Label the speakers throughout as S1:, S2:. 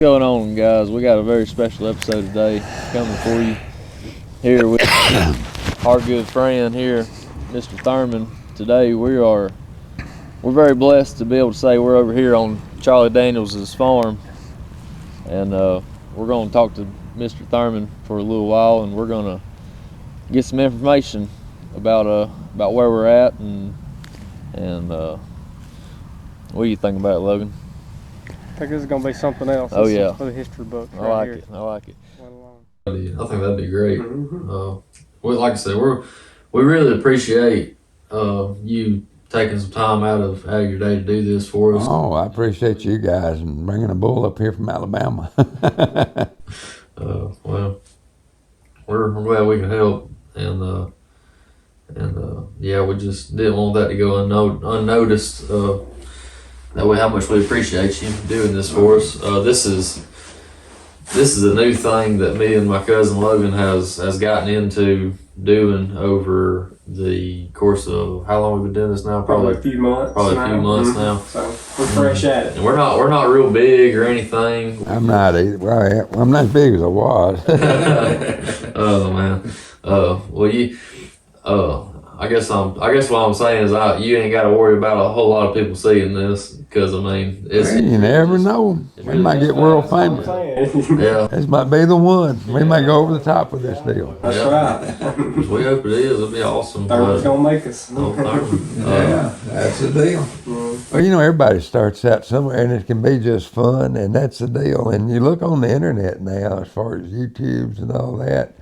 S1: What's going on, guys? We got a very special episode today coming for you here with our good friend here, Mr. Thurman. Today we're very blessed to be able to say we're over here on Charlie Daniels' farm, and we're going to talk to Mr. Thurman for a little while, and we're going to get some information about where we're at and what do you think about it, Logan?
S2: I think this is going to be something else.
S1: Oh, yeah.
S2: For the history book.
S1: I like it. I like it.
S3: I think that'd be great. Like I said, we really appreciate you taking some time out of your day to do this for us.
S4: Oh, I appreciate you guys and bringing a bull up here from Alabama.
S3: Well, we're glad we can help, and yeah, we just didn't want that to go unnoticed. That way, how much we appreciate you doing this for us. This is a new thing that me and my cousin Logan has gotten into doing over the course of how long we've been doing this now?
S2: Probably a few months.
S3: Now.
S2: So we're fresh at it.
S3: And we're not real big or anything.
S4: I'm not either. Well, I'm not as big as I was.
S3: Oh man. I guess what I'm saying is you ain't got to worry about a whole lot of people seeing this, because I mean
S4: You never know. We might get world famous.
S3: Yeah.
S4: This might be the one. We might go over the top with this deal.
S2: That's right.
S3: We hope it is. It'll be awesome.
S2: Thurman's going to make us.
S4: Yeah, that's the deal. Well, everybody starts out somewhere, and it can be just fun, and that's the deal. And you look on the internet now, as far as YouTubes and all that,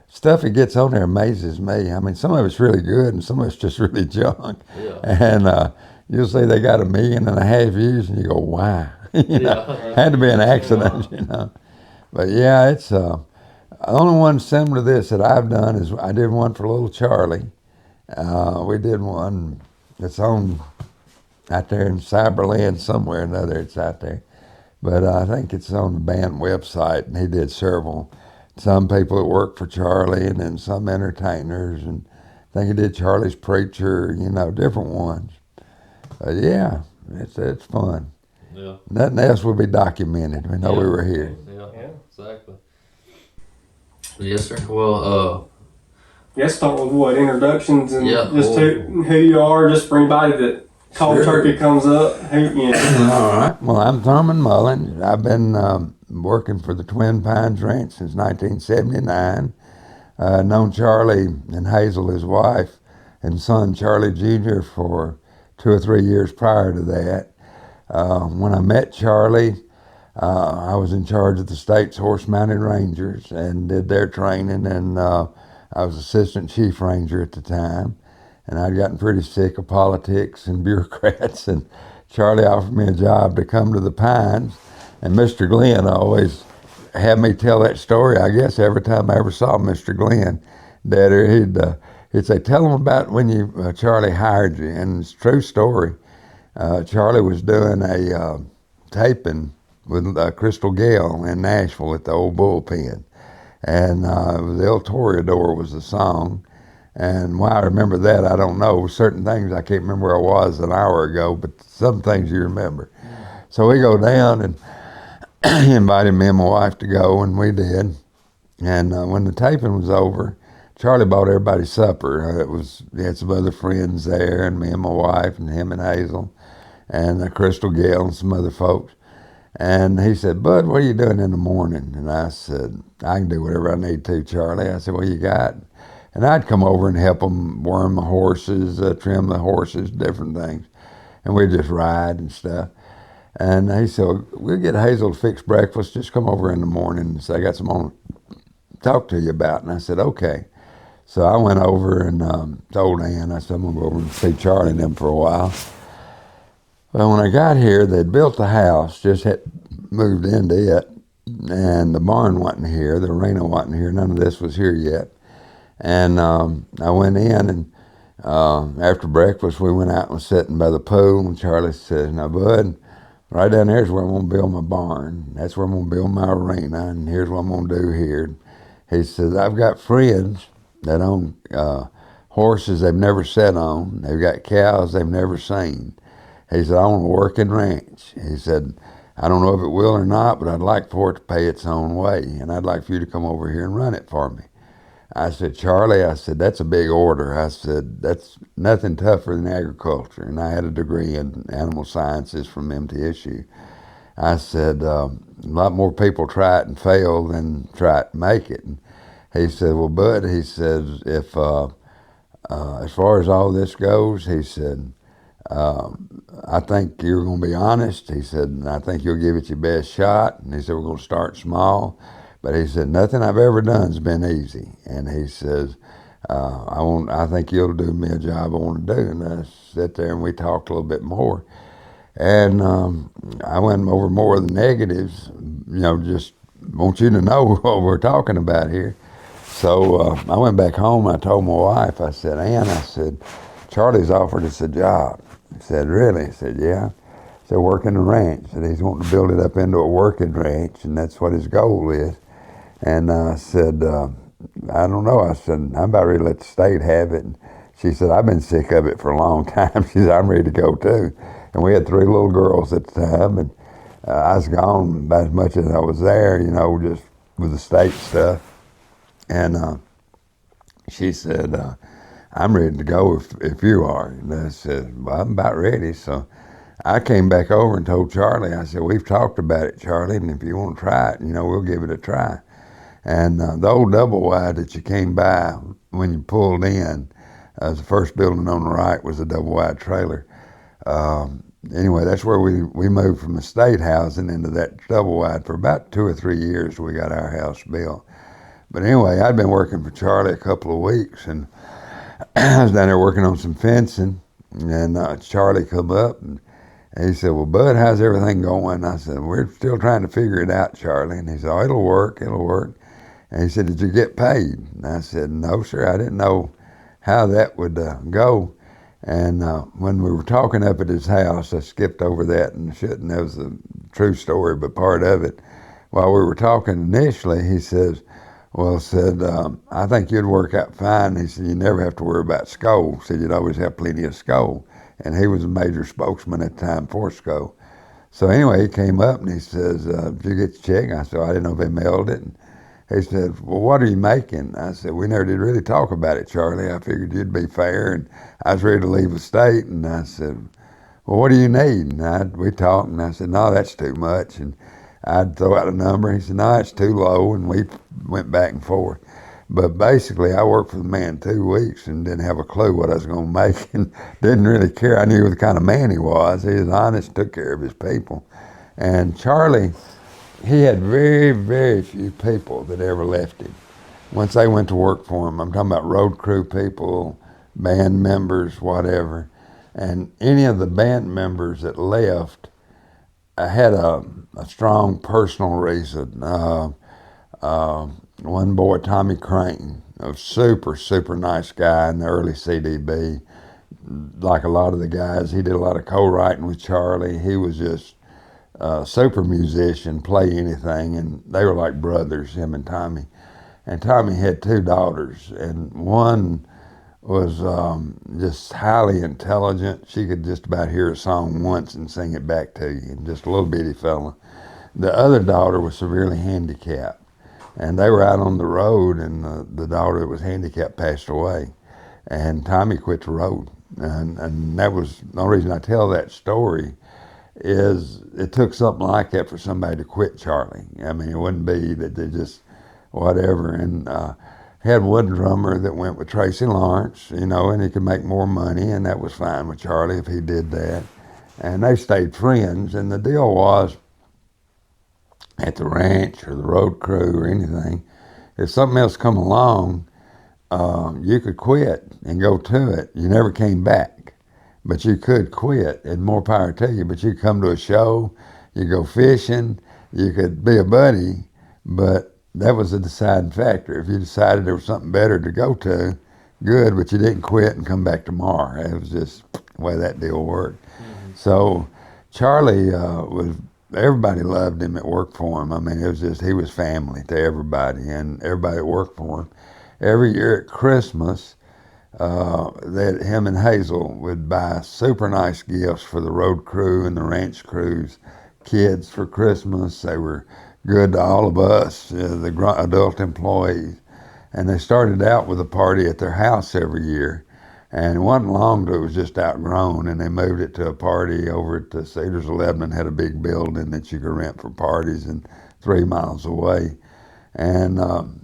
S4: stuff that gets on there amazes me. I mean, some of it's really good, and some of it's just really junk.
S3: Yeah.
S4: And you'll see they got 1.5 million views, and you go, why? Had to be an accident, But yeah, it's the only one similar to this that I've done is I did one for little Charlie. We did one that's on out there in Cyberland somewhere or another. It's out there, but I think it's on the band website, and he did several. Some people that work for Charlie, and then some entertainers, and I think he did Charlie's Preacher, different ones. But yeah, it's fun.
S3: Yeah.
S4: Nothing else will be documented. We know we were here.
S3: Yeah, exactly. Yes, sir. Well,
S2: Let's start with what? Introductions and
S3: Yeah,
S2: just who you are, just for anybody that cold turkey comes up.
S4: All right. Well, I'm Thurman Mullins. I've been working for the Twin Pines Ranch since 1979. Known Charlie and Hazel, his wife, and son Charlie Jr. for 2 or 3 years prior to that. When I met Charlie, I was in charge of the state's horse-mounted rangers and did their training, and I was assistant chief ranger at the time. And I'd gotten pretty sick of politics and bureaucrats, and Charlie offered me a job to come to the Pines. And Mr. Glenn always had me tell that story, I guess, every time I ever saw Mr. Glenn. That he'd say, tell him about when Charlie hired you. And it's a true story. Charlie was doing a taping with Crystal Gale in Nashville at the old bullpen. And the El Toreador was the song. And why I remember that, I don't know. Certain things I can't remember where I was an hour ago, but some things you remember. So we go down, and he invited me and my wife to go, and we did. And when the taping was over, Charlie bought everybody supper. He had some other friends there, and me and my wife, and him and Hazel, and Crystal Gale and some other folks. And he said, Bud, what are you doing in the morning? And I said, I can do whatever I need to, Charlie. I said, what you got? And I'd come over and help them worm the horses, trim the horses, different things. And we'd just ride and stuff. And he said, we'll get Hazel to fix breakfast. Just come over in the morning and say, I got something to talk to you about. And I said, okay. So I went over and told Ann, I said, I'm going to go over and see Charlie and them for a while. Well, when I got here, they'd built the house, just had moved into it. And the barn wasn't here. The arena wasn't here. None of this was here yet. And I went in, and after breakfast, we went out and was sitting by the pool, and Charlie says, now, Bud, right down there is where I'm going to build my barn. That's where I'm going to build my arena, and here's what I'm going to do here. He says, I've got friends that own horses they've never sat on. They've got cows they've never seen. He said, I want a working ranch. He said, I don't know if it will or not, but I'd like for it to pay its own way, and I'd like for you to come over here and run it for me. I said, Charlie, I said, that's a big order. I said, that's nothing tougher than agriculture. And I had a degree in animal sciences from MTSU. I said, a lot more people try it and fail than try it and make it. And he said, well, Bud, he says, if as far as all this goes, he said, I think you're going to be honest. He said, and I think you'll give it your best shot. And he said, we're going to start small. But he said, nothing I've ever done's been easy. And he says, I think you'll do me a job I want to do. And I sat there and we talked a little bit more. And I went over more of the negatives, just want you to know what we're talking about here. So I went back home. I told my wife, I said, Ann, I said, Charlie's offered us a job. He said, really? He said, yeah. He said, working the ranch. Said he's wanting to build it up into a working ranch, and that's what his goal is. And I said, I don't know. I said, I'm about ready to let the state have it. And she said, I've been sick of it for a long time. She said, I'm ready to go too. And we had 3 little girls at the time, and I was gone about as much as I was there, just with the state stuff. And she said, I'm ready to go if you are. And I said, well, I'm about ready. So I came back over and told Charlie, I said, we've talked about it, Charlie, and if you want to try it, we'll give it a try. And the old double wide that you came by when you pulled in, the first building on the right was a double wide trailer. Anyway, that's where we moved from the state housing into that double wide. For about 2 or 3 years, we got our house built. But anyway, I'd been working for Charlie a couple of weeks, and I was down there working on some fencing, and Charlie come up, and he said, well, Bud, how's everything going? I said, we're still trying to figure it out, Charlie. And he said, oh, it'll work. And he said, did you get paid? And I said, no, sir, I didn't know how that would go. And when we were talking up at his house, I skipped over that and shouldn't. That was a true story, but part of it. While we were talking initially, he says, I think you'd work out fine. He said, you never have to worry about SCO. He said, you'd always have plenty of SCO. And he was a major spokesman at the time for SCO. So anyway, he came up and he says, did you get the check? I said, I didn't know if they mailed it. And he said, well, what are you making? I said, we never did really talk about it, Charlie. I figured you'd be fair. And I was ready to leave the state. And I said, well, what do you need? And we talked, and I said, no, that's too much. And I'd throw out a number. He said, no, it's too low. And we went back and forth. But basically, I worked for the man 2 weeks and didn't have a clue what I was going to make and didn't really care. I knew the kind of man he was. He was honest, took care of his people. And Charlie, he had very, very few people that ever left him. Once they went to work for him, I'm talking about road crew people, band members, whatever. And any of the band members that left had a strong personal reason. One boy, Tommy Creighton, a super, super nice guy in the early CDB. Like a lot of the guys, he did a lot of co-writing with Charlie. He was just a super musician, play anything, and they were like brothers, him and Tommy. And Tommy had 2 daughters, and one was just highly intelligent. She could just about hear a song once and sing it back to you, and just a little bitty fella. The other daughter was severely handicapped. And they were out on the road, and the daughter that was handicapped passed away. And Tommy quit the road. And that was the only reason I tell that story is it took something like that for somebody to quit Charlie. I mean, it wouldn't be that they just whatever. And had one drummer that went with Tracy Lawrence, and he could make more money, and that was fine with Charlie if he did that. And they stayed friends. And the deal was, at the ranch or the road crew or anything, if something else come along, you could quit and go to it. You never came back, but you could quit, and more power to you. But you could come to a show, you go fishing, you could be a buddy, but that was a deciding factor. If you decided there was something better to go to, good, but you didn't quit and come back tomorrow. It was just the way that deal worked. Mm-hmm. So Charlie everybody loved him at work for him. I mean, it was just, he was family to everybody, and everybody that worked for him. Every year at Christmas, him and Hazel would buy super nice gifts for the road crew and the ranch crews, kids for Christmas. They were good to all of us, the adult employees. And they started out with a party at their house every year. And it wasn't long till it was just outgrown, and they moved it to a party over at the Cedars of Lebanon, had a big building that you could rent for parties, and 3 miles away. And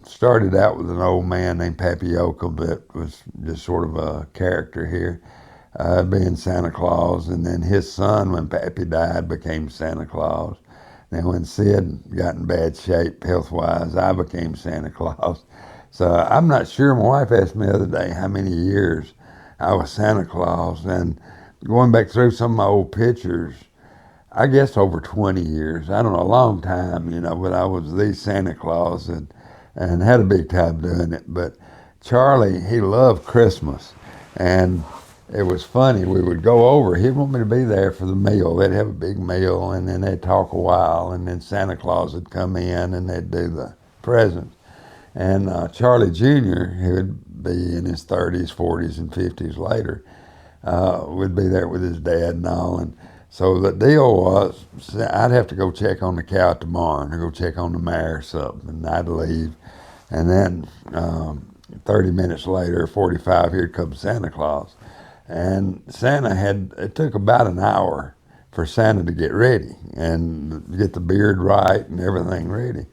S4: started out with an old man named Pappy Yokel that was just sort of a character here, being Santa Claus. And then his son, when Pappy died, became Santa Claus. Then when Sid got in bad shape health-wise, I became Santa Claus. So I'm not sure. My wife asked me the other day how many years I was Santa Claus. And going back through some of my old pictures, I guess over 20 years. I don't know, a long time, but I was the Santa Claus and had a big time doing it. But Charlie, he loved Christmas. And it was funny. We would go over. He'd want me to be there for the meal. They'd have a big meal, and then they'd talk a while, and then Santa Claus would come in, and they'd do the presents. And Charlie Jr., who would be in his 30s, 40s, and 50s later, would be there with his dad and all. And so the deal was, I'd have to go check on the cow at the barn or go check on the mare or something, and I'd leave. And then 30 minutes later, 45, here comes Santa Claus. And it took about an hour for Santa to get ready and get the beard right and everything ready.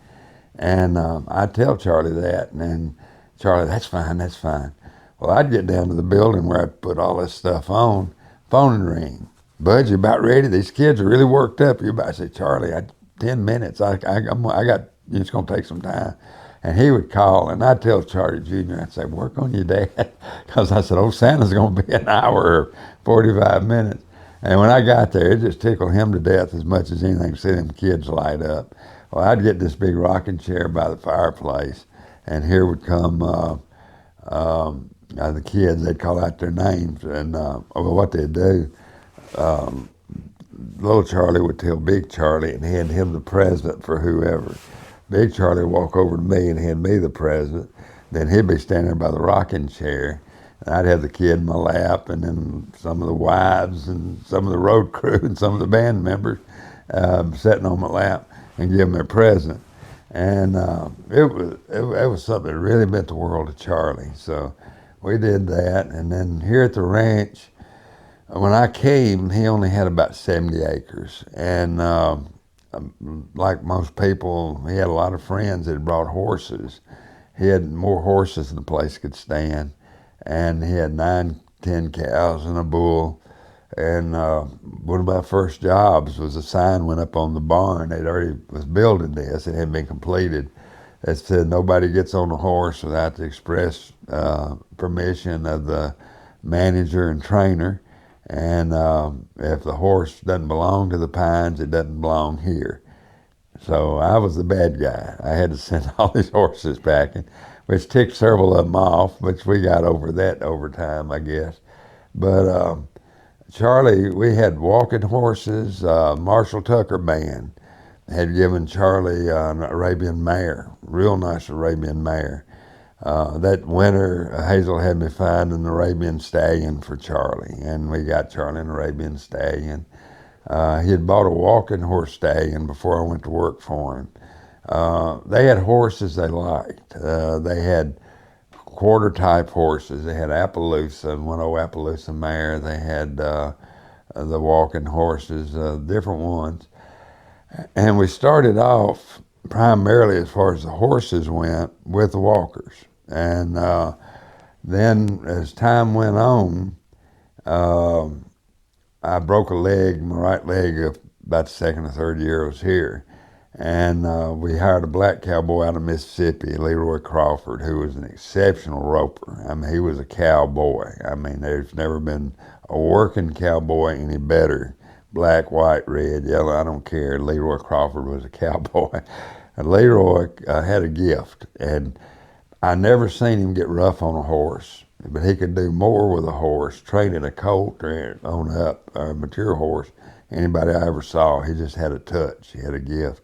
S4: And I tell Charlie that, and then Charlie, that's fine, that's fine. Well, I'd get down to the building where I'd put all this stuff on, phone would ring. Bud, you about ready? These kids are really worked up. I say, Charlie, 10 minutes. I got, it's going to take some time. And he would call, and I'd tell Charlie Jr., I'd say, work on your dad. Because I said, oh, Santa's going to be an hour or 45 minutes. And when I got there, it just tickled him to death as much as anything to see them kids light up. Well, I'd get this big rocking chair by the fireplace, and here would come the kids. They'd call out their names, and what they'd do, little Charlie would tell Big Charlie and hand him the present for whoever. Big Charlie would walk over to me and hand me the present. Then he'd be standing there by the rocking chair, and I'd have the kid in my lap, and then some of the wives and some of the road crew and some of the band members sitting on my lap and give them their present. And it was something that really meant the world to Charlie. So we did that. And then here at the ranch, when I came, he only had about 70 acres. And like most people, he had a lot of friends that had brought horses. He had more horses than the place could stand. And he had 9, 10 cows and a bull. And one of my first jobs was a sign went up on the barn. They'd already was building this. It hadn't been completed. It said, nobody gets on a horse without the express permission of the manager and trainer. And if the horse doesn't belong to the Pines, it doesn't belong here. So I was the bad guy. I had to send all these horses packing, which ticked several of them off, which we got over that over time, I guess. But Charlie, we had walking horses. Marshall Tucker Band had given Charlie an Arabian mare, real nice Arabian mare. That winter, Hazel had me find an Arabian stallion for Charlie, and we got Charlie an Arabian stallion. He had bought a walking horse stallion before I went to work for him. They had horses they liked. They had quarter type horses. They had Appaloosa, one old Appaloosa mare. They had the walking horses, different ones. And we started off primarily, as far as the horses went, with the walkers. And then as time went on, I broke a leg, my right leg, about the second or third year I was here. And we hired a black cowboy out of Mississippi, Leroy Crawford, who was an exceptional roper. I mean, he was a cowboy. I mean, there's never been a working cowboy any better. Black, white, red, yellow, I don't care. Leroy Crawford was a cowboy. And Leroy had a gift, and I never seen him get rough on a horse, but he could do more with a horse, training a colt or on up, or a mature horse, anybody I ever saw. He just had a touch. He had a gift.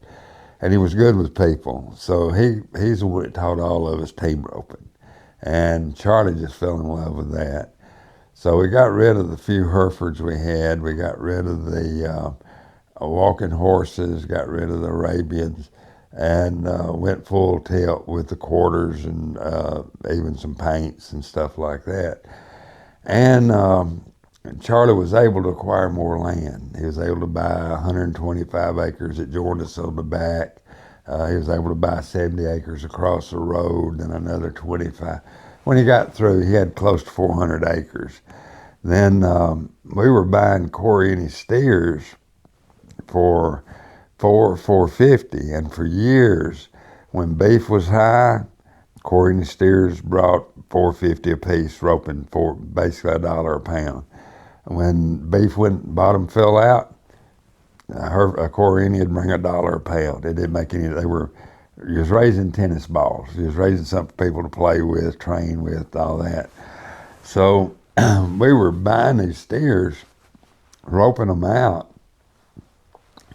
S4: And he was good with people. So he's the one that taught all of us team roping. And Charlie just fell in love with that. So we got rid of the few Herefords we had. We got rid of the walking horses, got rid of the Arabians, and went full tilt with the quarters and even some paints and stuff like that. And Charlie was able to acquire more land. He was able to buy 125 acres that joined us on the back. He was able to buy 70 acres across the road and another 25. When he got through, he had close to 400 acres. Then we were buying Corianty steers for $450, and for years, when beef was high, Corianty steers brought $450 a piece, roping for basically $1 a pound. When beef bottom fell out, a Corianty would bring $1 a pound. It didn't make any. You was raising tennis balls. You was raising something for people to play with, train with, all that. So we were buying these steers, roping them out,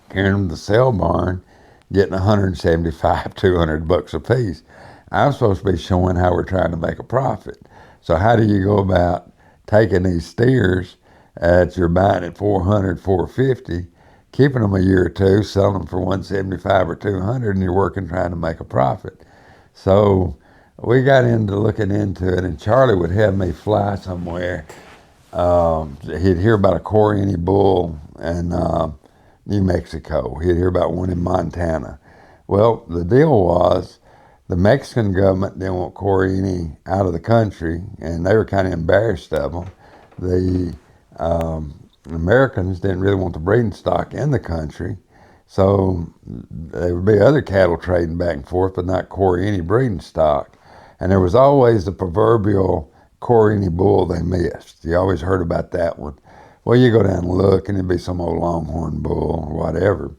S4: carrying them to the sale barn, getting 175, 200 bucks a piece. I'm supposed to be showing how we're trying to make a profit. So how do you go about taking these steers that you're buying at 400, 450, keeping them a year or two, selling them for 175 or 200, and you're working trying to make a profit? So we got into looking into it, and Charlie would have me fly somewhere. He'd hear about a Corianty bull in New Mexico. He'd hear about one in Montana. Well, the deal was the Mexican government didn't want Corianty out of the country, and they were kind of embarrassed of them. The Americans didn't really want the breeding stock in the country, so there would be other cattle trading back and forth, but not Corianty breeding stock. And there was always the proverbial Corianty bull they missed. You always heard about that one. Well, you go down and look, and it'd be some old longhorn bull or whatever.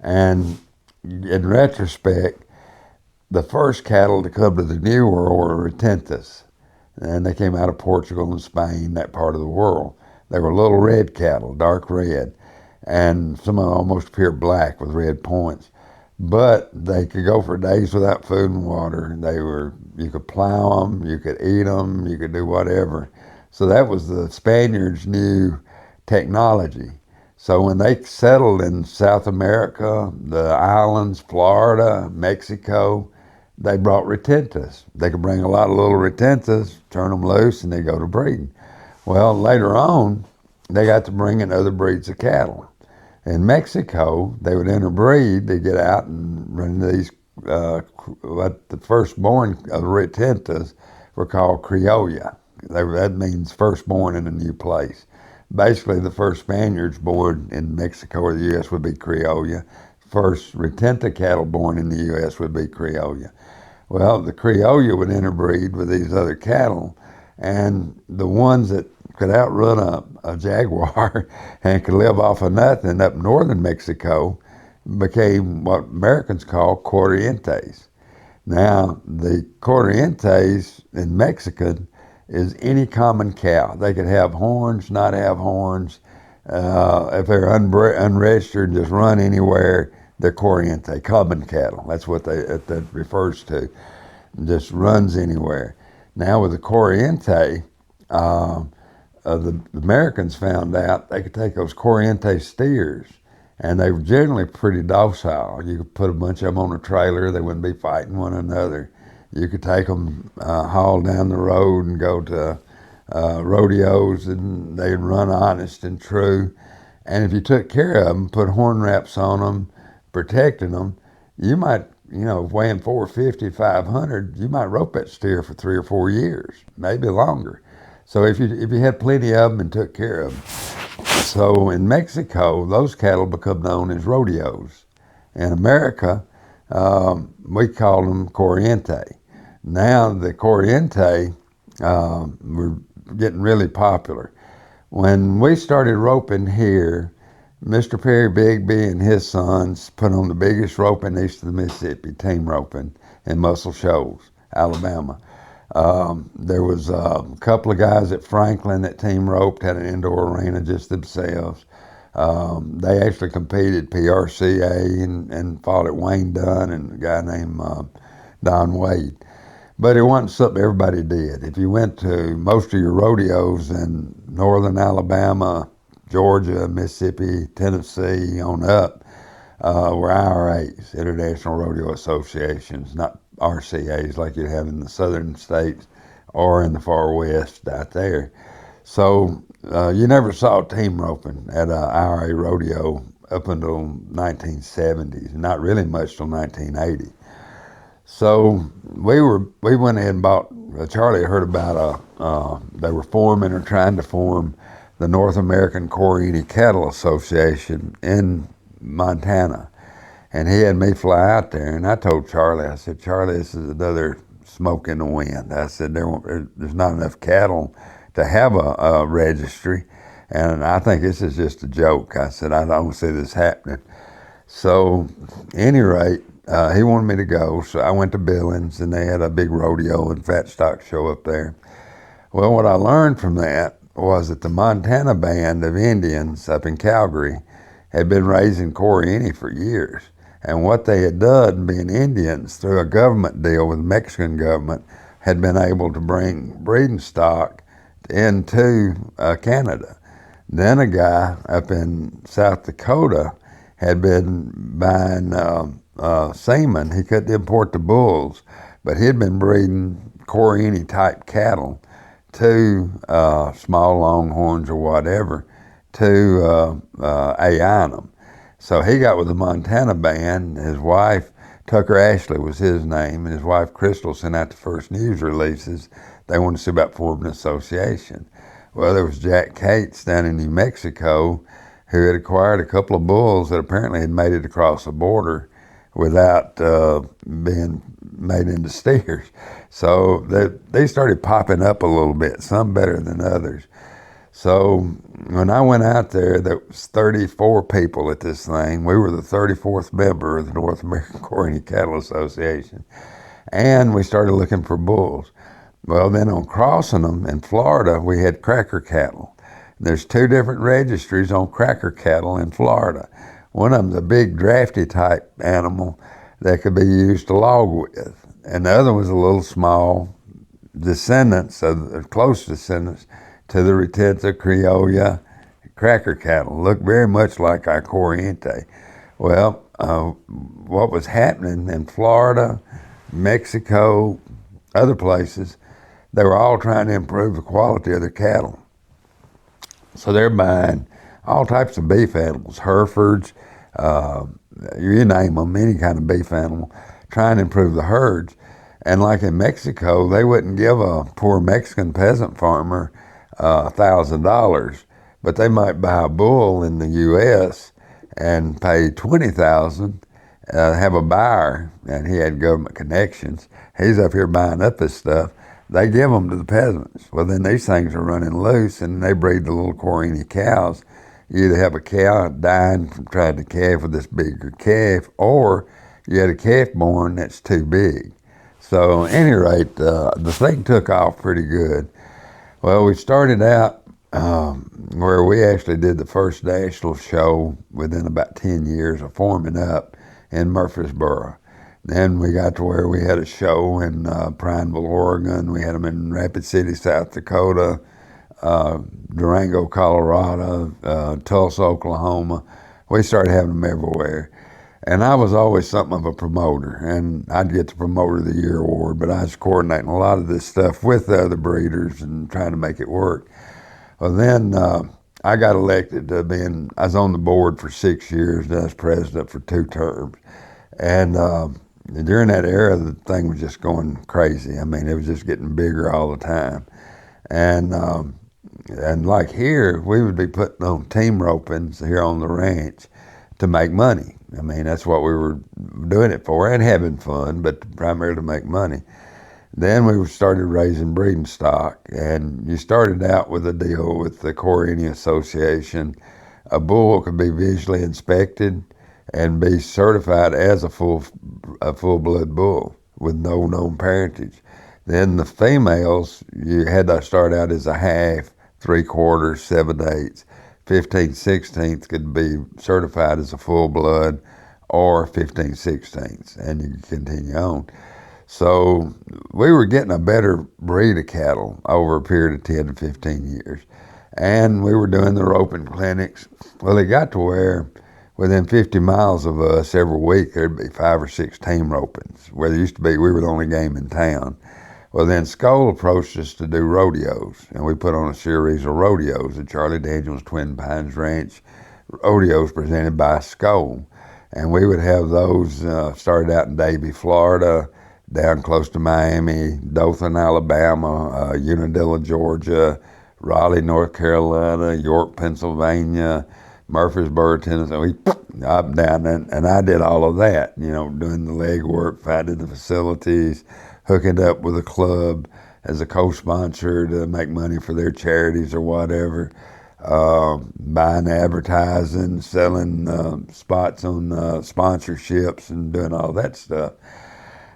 S4: And in retrospect, the first cattle to come to the New World were retentas, and they came out of Portugal and Spain, that part of the world. They were little red cattle, dark red, and some of them almost appeared black with red points. But they could go for days without food and water. You could plow them, you could eat them, you could do whatever. So that was the Spaniards' new technology. So when they settled in South America, the islands, Florida, Mexico, they brought retentas. They could bring a lot of little retentas, turn them loose, and they go to breeding. Well, later on, they got to bring in other breeds of cattle. In Mexico, they would interbreed. They'd get out and run into these, what the firstborn of the retentas were called criolla. That means firstborn in a new place. Basically, the first Spaniards born in Mexico or the U.S. would be criolla. First retenta cattle born in the U.S. would be criolla. Well, the criolla would interbreed with these other cattle, and the ones that could outrun a jaguar and could live off of nothing up northern Mexico became what Americans call corrientes. Now, the corrientes in Mexican is any common cow. They could have horns, not have horns. If they're unregistered, just run anywhere, they're corriente, common cattle. That's what that refers to. Just runs anywhere. Now with the corriente, the Americans found out they could take those corriente steers, and they were generally pretty docile. You could put a bunch of them on a trailer, they wouldn't be fighting one another. You could take them, haul down the road and go to rodeos, and they'd run honest and true. And if you took care of them, put horn wraps on them, protecting them, you might, weighing 450, 500, you might rope that steer for 3 or 4 years, maybe longer. So if you had plenty of them and took care of them. So in Mexico, those cattle become known as rodeos. In America, we call them corriente. Now the corriente were getting really popular. When we started roping here, Mr. Perry Bigby and his sons put on the biggest roping east of the Mississippi, team roping in Muscle Shoals, Alabama. There was a couple of guys at Franklin that team roped, had an indoor arena just themselves. They actually competed PRCA and fought at Wayne Dunn and a guy named Don Wade. But it wasn't something everybody did. If you went to most of your rodeos in northern Alabama, Georgia, Mississippi, Tennessee, on up, were IRAs, International Rodeo Associations, not RCAs like you have in the southern states or in the far west out there. So you never saw team roping at a IRA rodeo up until 1970s, not really much till 1980. So we went in and bought. Charlie heard about they were forming or trying to form the North American Corrini Cattle Association in Montana, and he had me fly out there. And I told Charlie, I said, Charlie, this is another smoke in the wind. I said there's not enough cattle to have a registry, and I think this is just a joke. I said I don't see this happening. So, any rate, he wanted me to go, so I went to Billings, and they had a big rodeo and fat stock show up there. Well, what I learned from that was that the Montana band of Indians up in Calgary had been raising Corrini for years. And what they had done, being Indians, through a government deal with the Mexican government, had been able to bring breeding stock into Canada. Then a guy up in South Dakota had been buying semen. He couldn't import the bulls, but he'd been breeding Corrini type cattle to small longhorns or whatever to AI them. So he got with the Montana band. His wife, Tucker Ashley was his name, and his wife Crystal sent out the first news releases. They wanted to see about forming an association. Well, there was Jack Cates down in New Mexico who had acquired a couple of bulls that apparently had made it across the border without being made into steers. So they started popping up a little bit, some better than others. So when I went out there, there was 34 people at this thing. We were the 34th member of the North American Corrini Cattle Association. And we started looking for bulls. Well, then on crossing them in Florida, we had cracker cattle. There's two different registries on cracker cattle in Florida. One of them's a big drafty type animal that could be used to log with. And the other was a little small descendants, close descendants to the Retenza Criolla cracker cattle. Looked very much like our Corriente. Well, what was happening in Florida, Mexico, other places, they were all trying to improve the quality of their cattle. So they're buying all types of beef animals, Herefords, you name them, any kind of beef animal, trying to improve the herds. And like in Mexico, they wouldn't give a poor Mexican peasant farmer $1,000, but they might buy a bull in the U.S. and pay $20,000, have a buyer, and he had government connections. He's up here buying up this stuff. They give them to the peasants. Well, then these things are running loose, and they breed the little Corrini cows. You either have a cow dying from trying to calve with this bigger calf, or you had a calf born that's too big. So, at any rate, the thing took off pretty good. Well, we started out where we actually did the first national show within about 10 years of forming up in Murfreesboro. Then we got to where we had a show in Prineville, Oregon. We had them in Rapid City, South Dakota, Durango, Colorado, Tulsa, Oklahoma. We started having them everywhere. And I was always something of a promoter, and I'd get the Promoter of the Year award, but I was coordinating a lot of this stuff with the other breeders and trying to make it work. Well, then I got elected to I was on the board for 6 years, and I was president for 2 terms. And during that era, the thing was just going crazy. I mean, it was just getting bigger all the time. And like here, we would be putting on team ropings here on the ranch to make money. I mean, that's what we were doing it for, and having fun, but primarily to make money. Then we started raising breeding stock, and you started out with a deal with the Corrini Association. A bull could be visually inspected and be certified as a full-blood bull with no known parentage. Then the females, you had to start out as a half, 3/4, 7/8. 15/16 could be certified as a full blood, or 15/16, and you could continue on. So we were getting a better breed of cattle over a period of 10 to 15 years. and we were doing the roping clinics. Well, it got to where within 50 miles of us every week there'd be 5 or 6 team ropings, where there used to be, we were the only game in town. Well, then Skoll approached us to do rodeos, and we put on a series of rodeos at Charlie Daniels Twin Pines Ranch, rodeos presented by Skoll. And we would have those, started out in Davie, Florida, down close to Miami, Dothan, Alabama, Unadilla, Georgia, Raleigh, North Carolina, York, Pennsylvania, Murfreesboro, Tennessee, up, down, and I did all of that, you know, doing the leg work, finding the facilities, hooking up with a club as a co-sponsor to make money for their charities or whatever, buying advertising, selling spots on sponsorships and doing all that stuff.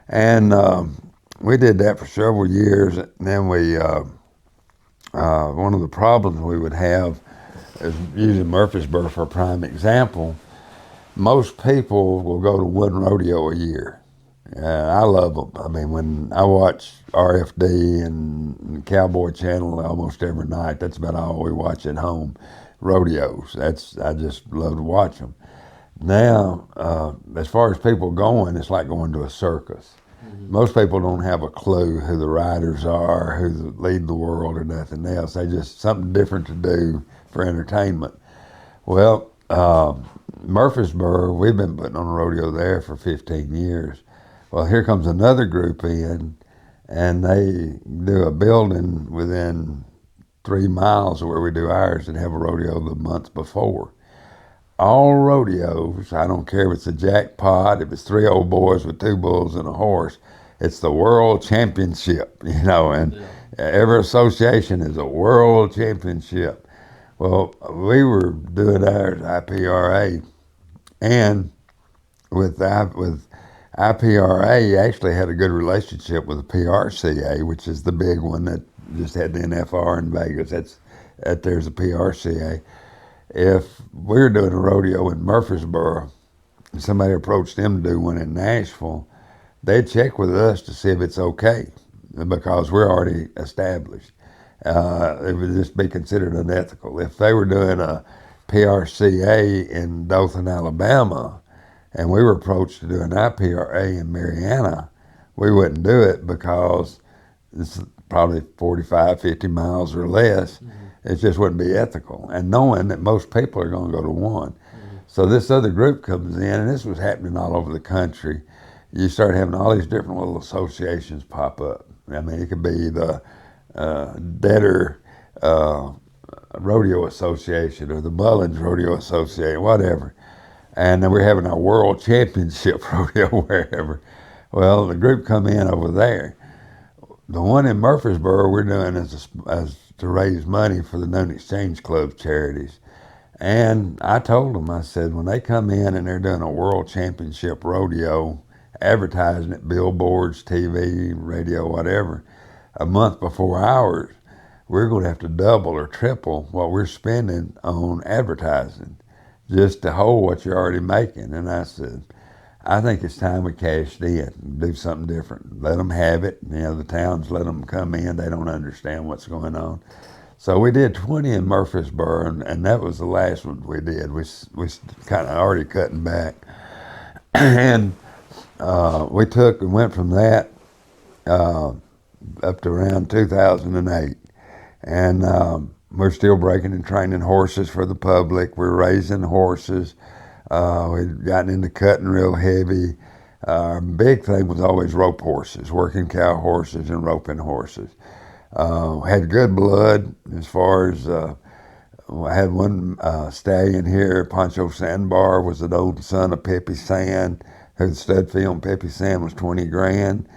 S4: And we did that for several years. And then we, one of the problems we would have is using Murfreesboro for a prime example. Most people will go to one rodeo a year. I love them. I mean, when I watch RFD and Cowboy Channel almost every night, that's about all we watch at home. Rodeos. I just love to watch them. Now, as far as people going, it's like going to a circus. Most people don't have a clue who the riders are, who lead the world, or nothing else. They just something different to do for entertainment. Well, Murfreesboro, we've been putting on a rodeo there for 15 years. Well, here comes another group in, and they do a building within 3 miles of where we do ours and have a rodeo the month before. All rodeos, I don't care if it's a jackpot, if it's 3 old boys with 2 bulls and a horse, it's the world championship, you know, and every association is a world championship. Well, we were doing ours IPRA, and with IPRA, actually had a good relationship with the PRCA, which is the big one that just had the NFR in Vegas. There's a PRCA. If we were doing a rodeo in Murfreesboro, and somebody approached them to do one in Nashville, they'd check with us to see if it's okay, because we're already established. It would just be considered unethical. If they were doing a PRCA in Dothan, Alabama, and we were approached to do an IPRA in Marianna, we wouldn't do it because it's probably 45, 50 miles or less. It just wouldn't be ethical. And knowing that most people are going to go to one. So this other group comes in, and this was happening all over the country. You start having all these different little associations pop up. I mean, it could be the Deader Rodeo Association or the Mullins Rodeo Association, whatever. And then we're having our world championship rodeo wherever. Well, the group come in over there. The one in Murfreesboro we're doing as to raise money for the Noon Exchange Club charities. And I told them, I said, when they come in and they're doing a world championship rodeo, advertising it, billboards, TV, radio, whatever, a month before ours, we're going to have to double or triple what we're spending on advertising just to hold what you're already making. And I said, I think it's time we cashed in and do something different. Let them have it. You know, the towns let them come in. They don't understand what's going on. So we did 20 in Murfreesboro, and that was the last one we did. We kind of already cutting back. And we took and went from that up to around 2008. And we're still breaking and training horses for the public. We're raising horses. We'd gotten into cutting real heavy. Our big thing was always rope horses, working cow horses and roping horses. Had good blood as far as, I had one stallion here, Pancho Sandbar, was an old son of Pepe Sand, whose stud fee on Pepe Sand was 20 grand.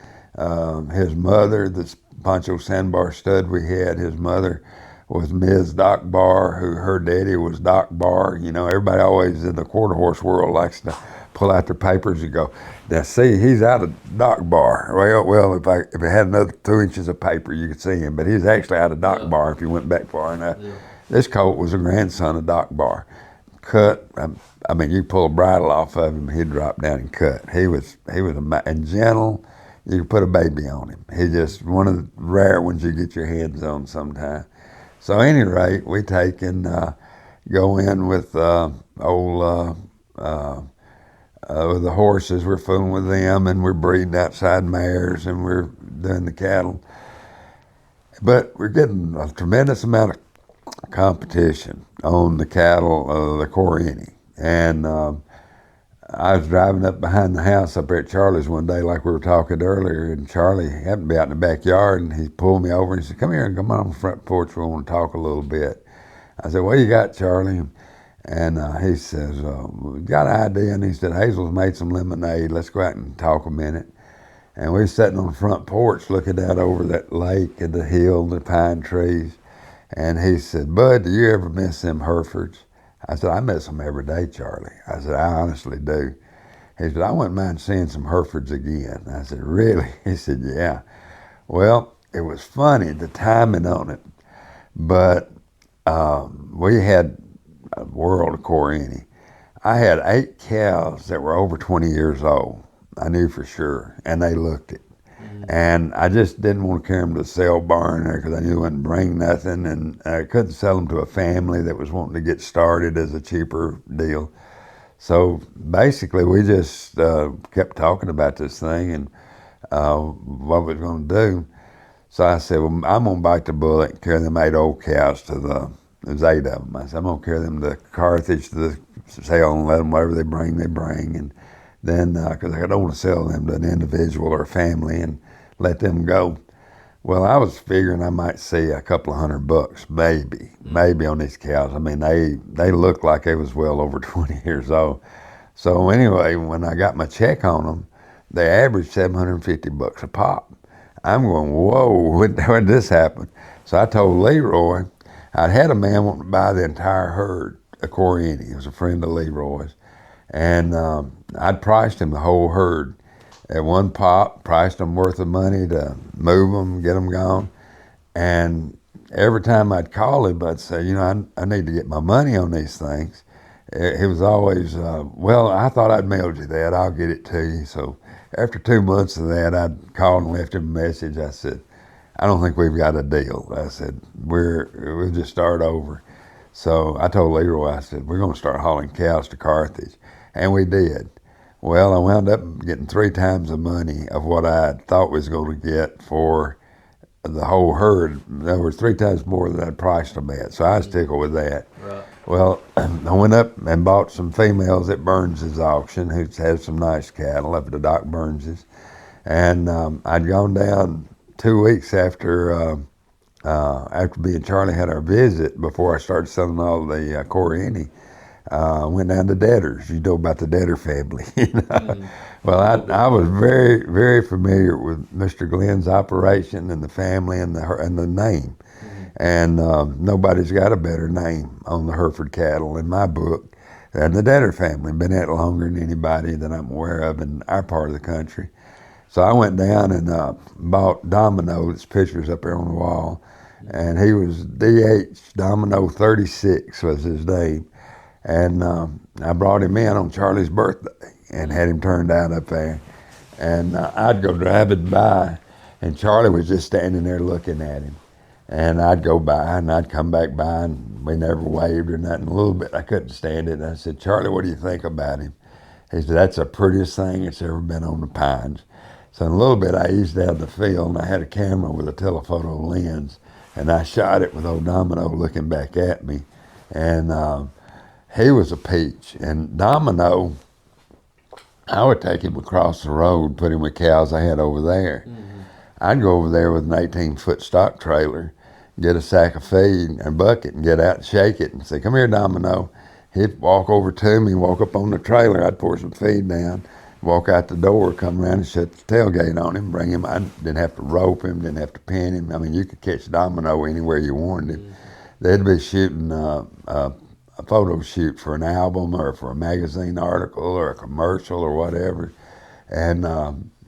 S4: His mother, this Pancho Sandbar stud we had, his mother was Ms. Doc Barr, who her daddy was Doc Barr. You know, everybody always in the quarter horse world likes to pull out their papers and go, now see, he's out of Doc Barr. Well, if it had another 2 inches of paper, you could see him, but he's actually out of Doc Barr if you went back far enough. Yeah. This colt was a grandson of Doc Barr. Cut, I mean, you pull a bridle off of him, he'd drop down and cut. He was and gentle. You could put a baby on him. He just one of the rare ones you get your hands on sometime. So at any rate, we take and go in with with the horses. We're fooling with them, and we're breeding outside mares, and we're doing the cattle. But we're getting a tremendous amount of competition on the cattle, the Corriente. And I was driving up behind the house up there at Charlie's one day, like we were talking earlier, and Charlie happened to be out in the backyard, and he pulled me over and he said, "Come here and come on the front porch. We want to talk a little bit." I said, "What you got, Charlie?" And he says, "We got an idea." And he said, "Hazel's made some lemonade. Let's go out and talk a minute." And we were sitting on the front porch looking out over that lake and the hill and the pine trees. And he said, "Bud, do you ever miss them Herefords?" I said, "I miss them every day, Charlie." I said, "I honestly do." He said, "I wouldn't mind seeing some Herefords again." I said, "Really?" He said, "Yeah." Well, it was funny, the timing on it. But we had a world of Corriente. I had 8 cows that were over 20 years old. I knew for sure, and they looked it. And I just didn't want to carry them to the sale barn there because I knew it wouldn't bring nothing, and I couldn't sell them to a family that was wanting to get started as a cheaper deal. So basically, we just kept talking about this thing and what we was going to do. So I said, "Well, I'm going to bite the bullet and carry them 8 old cows to there's 8 of them. I said, I'm going to carry them to Carthage to the sale and let them, whatever they bring, they bring. And then, because I don't want to sell them to an individual or a family and let them go." Well, I was figuring I might see a couple of $100, maybe on these cows. I mean, they looked like they was well over 20 years old. So anyway, when I got my check on them, they averaged $750 a pop. I'm going, whoa, when did this happen? So I told Leroy, I'd had a man want to buy the entire herd of Corriente. He was a friend of Leroy's. And I'd priced him the whole herd at one pop, priced them worth of money to move them, get them gone. And every time I'd call him, I'd say, I need to get my money on these things. He was always, "Well, I thought I'd mailed you that. I'll get it to you." So after 2 months of that, I'd called and left him a message. I said, "I don't think we've got a deal." I said, we'll just start over. So I told Leroy, I said, "We're going to start hauling cows to Carthage." And we did. Well, I wound up getting 3 times the money of what I thought was going to get for the whole herd. There was 3 times more than I'd priced them at. So I was tickled with that.
S3: Right.
S4: Well, I went up and bought some females at Burns's auction, who had some nice cattle up at the Doc Burns's. And I'd gone down 2 weeks after me and Charlie had our visit, before I started selling all the Corriente. Went down to Debtors. You know about the Debtor family. Well, I was very, very familiar with Mr. Glenn's operation and the family and the name. And nobody's got a better name on the Hereford cattle in my book than the Debtor family. Been at it longer than anybody that I'm aware of in our part of the country. So I went down and bought Domino. His picture's up there on the wall. And he was DH Domino 36 was his name. And I brought him in on Charlie's birthday and had him turned out up there. And I'd go driving by, and Charlie was just standing there looking at him. And I'd go by, and I'd come back by, and we never waved or nothing. A little bit, I couldn't stand it. And I said, "Charlie, what do you think about him?" He said, "That's the prettiest thing that's ever been on the pines." So in a little bit, I eased out the field, and I had a camera with a telephoto lens, and I shot it with old Domino looking back at me. And he was a peach. And Domino, I would take him across the road, put him with cows I had over there. I'd go over there with an 18-foot stock trailer, get a sack of feed and a bucket, and get out and shake it and say, "Come here, Domino." He'd walk over to me, walk up on the trailer. I'd pour some feed down, walk out the door, come around and shut the tailgate on him, bring him. I didn't have to rope him, didn't have to pin him. I mean, you could catch Domino anywhere you wanted him. They'd be shooting a photo shoot for an album or for a magazine article or a commercial or whatever. And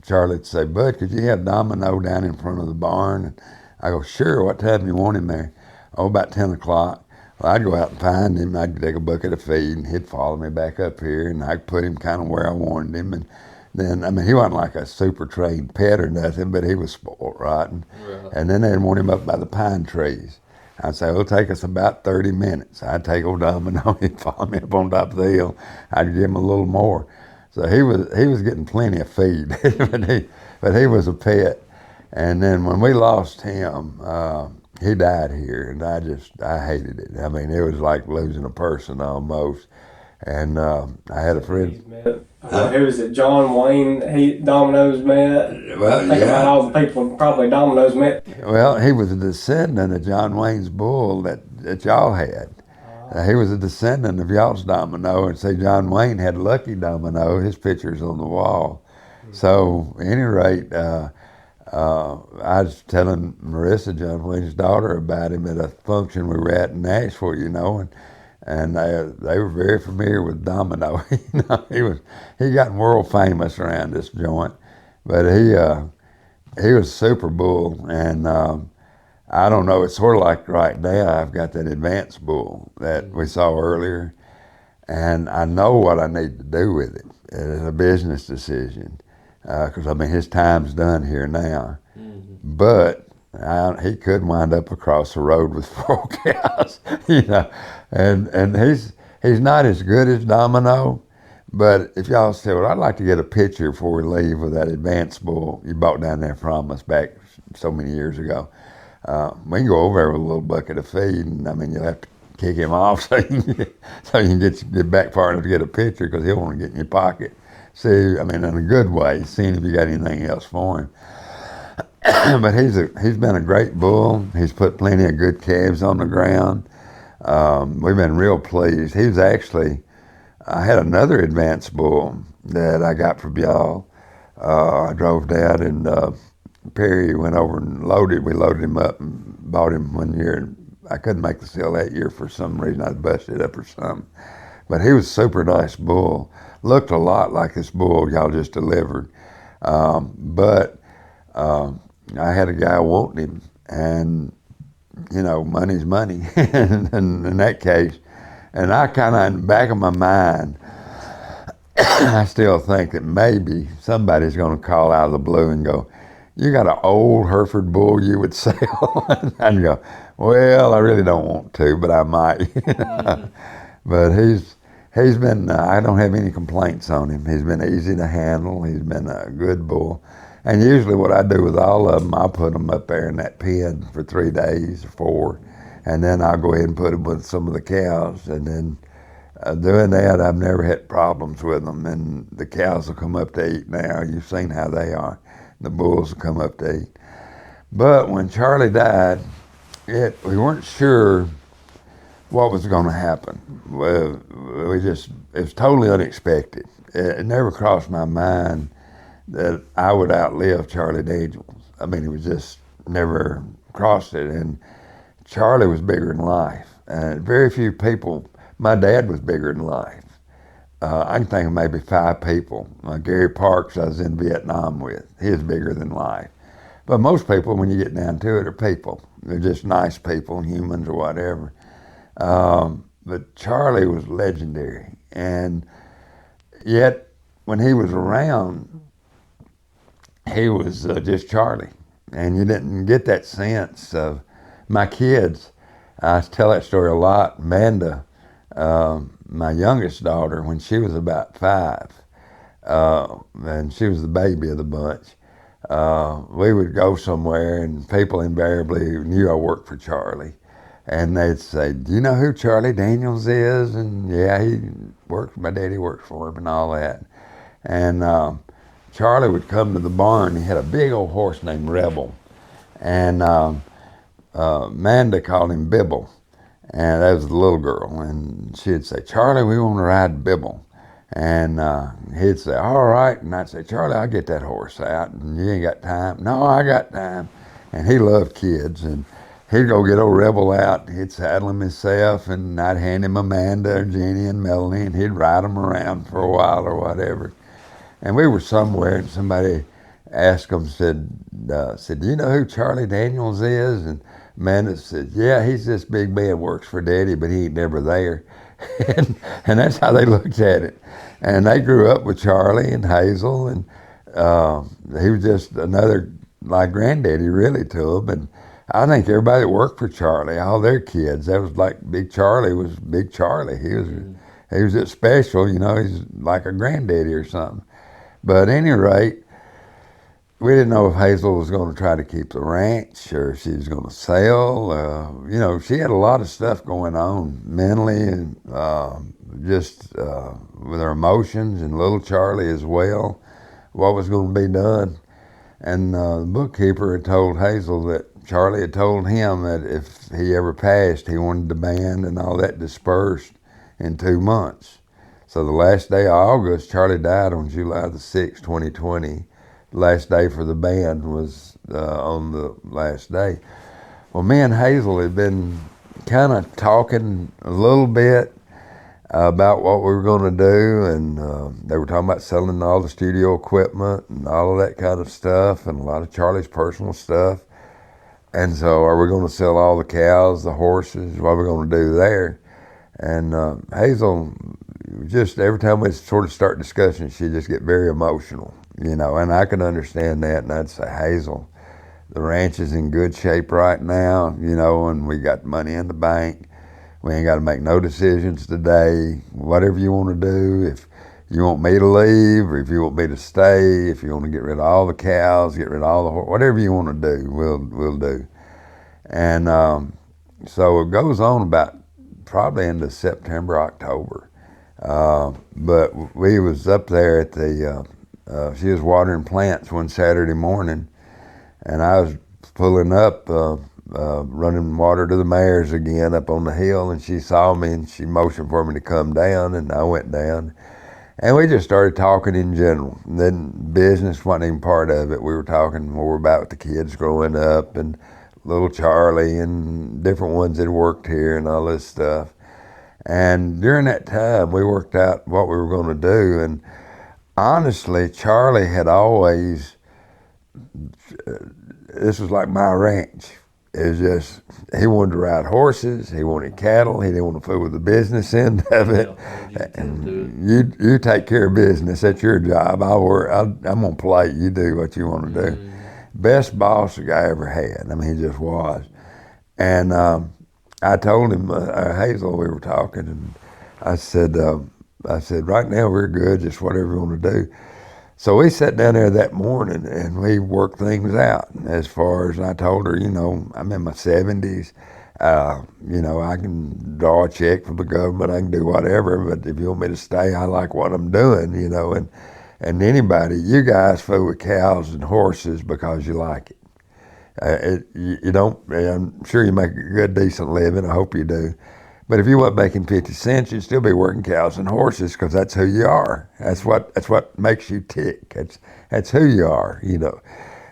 S4: Charlie'd say, "Bud, could you have Domino down in front of the barn?" And I go, "Sure, what time do you want him there?" "Oh, about 10 o'clock. Well, I'd go out and find him. I'd take a bucket of feed, and he'd follow me back up here, and I'd put him kind of where I wanted him. And then, I mean, he wasn't like a super trained pet or nothing, but he was spoiled rotten. Right. And then they'd want him up by the pine trees. I'd say, it'll take us about 30 minutes. I'd take old Domino, he'd follow me up on top of the hill. I'd give him a little more. So he was getting plenty of feed, but he was a pet. And then when we lost him, he died here, and I hated it. I mean, it was like losing a person almost. And I had a friend.
S2: Who was it? John Wayne. Domino's met.
S4: Well,
S2: Think about all the people probably Domino's met.
S4: Well, he was a descendant of John Wayne's bull that y'all had. He was a descendant of y'all's Domino, and say John Wayne had Lucky Domino. His picture's on the wall. So, at any rate, I was telling Marissa, John Wayne's daughter, about him at a function we were at in Nashville, and they were very familiar with Domino. He got world famous around this joint, but he was Super Bull, and I don't know. It's sort of like right now I've got that advanced bull that we saw earlier, and I know what I need to do with it. It's a business decision because I mean his time's done here now, but he could wind up across the road with 4 cows, and he's not as good as Domino. But if y'all say, well, I'd like to get a picture before we leave of that advanced bull you bought down there from us back so many years ago, we can go over there with a little bucket of feed, and I mean, you'll have to kick him off so you can get back far enough to get a picture because he'll want to get in your pocket. See, I mean, in a good way, seeing if you got anything else for him. But he's been a great bull. He's put plenty of good calves on the ground. We've been real pleased. He was actually, I had another advanced bull that I got from y'all. I drove down and Perry went over and we loaded him up and bought him one year. I couldn't make the sale that year for some reason. I busted up or something. But he was a super nice bull. Looked a lot like this bull y'all just delivered. But I had a guy wanting him, and money's money and in that case. And I kind of, in the back of my mind, I still think that maybe somebody's going to call out of the blue and go, you got an old Hereford bull you would sell? And I'd go, well, I really don't want to, but I might. But he's been, I don't have any complaints on him. He's been easy to handle. He's been a good bull. And usually what I do with all of them, I'll put them up there in that pen for 3 days or 4. And then I'll go ahead and put them with some of the cows. And then doing that, I've never had problems with them. And the cows will come up to eat now. You've seen how they are. The bulls will come up to eat. But when Charlie died, we weren't sure what was going to happen. It was totally unexpected. It never crossed my mind that I would outlive Charlie Daniels. I mean, it was just never crossed it. And Charlie was bigger than life. And very few people, my dad was bigger than life. I can think of maybe 5 people. Gary Parks I was in Vietnam with. He was bigger than life. But most people, when you get down to it, are people. They're just nice people, humans or whatever. But Charlie was legendary. And yet, when he was around, he was just Charlie. And you didn't get that sense of my kids. I tell that story a lot. Amanda, my youngest daughter, when she was about 5, and she was the baby of the bunch, we would go somewhere and people invariably knew I worked for Charlie. And they'd say, do you know who Charlie Daniels is? And yeah, my daddy works for him and all that. And Charlie would come to the barn. He had a big old horse named Rebel. And Amanda called him Bibble. And that was the little girl. And she'd say, Charlie, we want to ride Bibble. And he'd say, all right. And I'd say, Charlie, I'll get that horse out. And you ain't got time? No, I got time. And he loved kids. And he'd go get old Rebel out. He'd saddle him himself. And I'd hand him Amanda, Jenny, and Melanie. And he'd ride them around for a while or whatever. And we were somewhere, and somebody asked him, said, do you know who Charlie Daniels is? And Amanda said, yeah, he's this big man, works for Daddy, but he ain't never there. and that's how they looked at it. And they grew up with Charlie and Hazel, and he was just another, like granddaddy really to them. And I think everybody that worked for Charlie, all their kids, that was like Big Charlie was Big Charlie. He was just special, you know. He's like a granddaddy or something. But at any rate, we didn't know if Hazel was going to try to keep the ranch or if she was going to sell. You know, she had a lot of stuff going on mentally and just with her emotions, and little Charlie as well, what was going to be done. And the bookkeeper had told Hazel that Charlie had told him that if he ever passed, he wanted the band and all that dispersed in 2 months. So the last day of August, Charlie died on July the 6th, 2020. Last day for the band was on the last day. Well, me and Hazel had been kind of talking a little bit about what we were going to do, and they were talking about selling all the studio equipment and all of that kind of stuff, and a lot of Charlie's personal stuff. And so, are we going to sell all the cows, the horses? What are we going to do there? And Hazel, just every time we sort of start discussing, she'd just get very emotional, you know, and I could understand that. And I'd say, Hazel, the ranch is in good shape right now, you know, and we got money in the bank. We ain't got to make no decisions today. Whatever you want to do, if you want me to leave or if you want me to stay, if you want to get rid of all the cows, get rid of all the horses, whatever you want to do, we'll do. And so it goes on about probably into September, October. But we was up there at the, she was watering plants one Saturday morning, and I was pulling up, running water to the mares again up on the hill, and she saw me and she motioned for me to come down, and I went down. And we just started talking in general. And then business wasn't even part of it. We were talking more about the kids growing up and little Charlie and different ones that worked here and all this stuff. And during that time, we worked out what we were going to do. And honestly, Charlie had always, this was like my ranch. It was just, he wanted to ride horses, he wanted cattle, he didn't want to fool with the business end of it. And you take care of business, that's your job. I'm going to play, you do what you want to do. Best boss the guy ever had. I mean, he just was. And I told him, Hazel, we were talking, and I said, right now we're good, just whatever you want to do. So we sat down there that morning and we worked things out. As far as I told her, you know, I'm in my 70s. You know, I can draw a check from the government, I can do whatever, but if you want me to stay, I like what I'm doing, you know. And anybody, you guys fool with cows and horses because you like it. You don't, I'm sure you make a good, decent living, I hope you do. But if you weren't making 50 cents, you'd still be working cows and horses because that's who you are. That's what makes you tick. That's who you are, you know.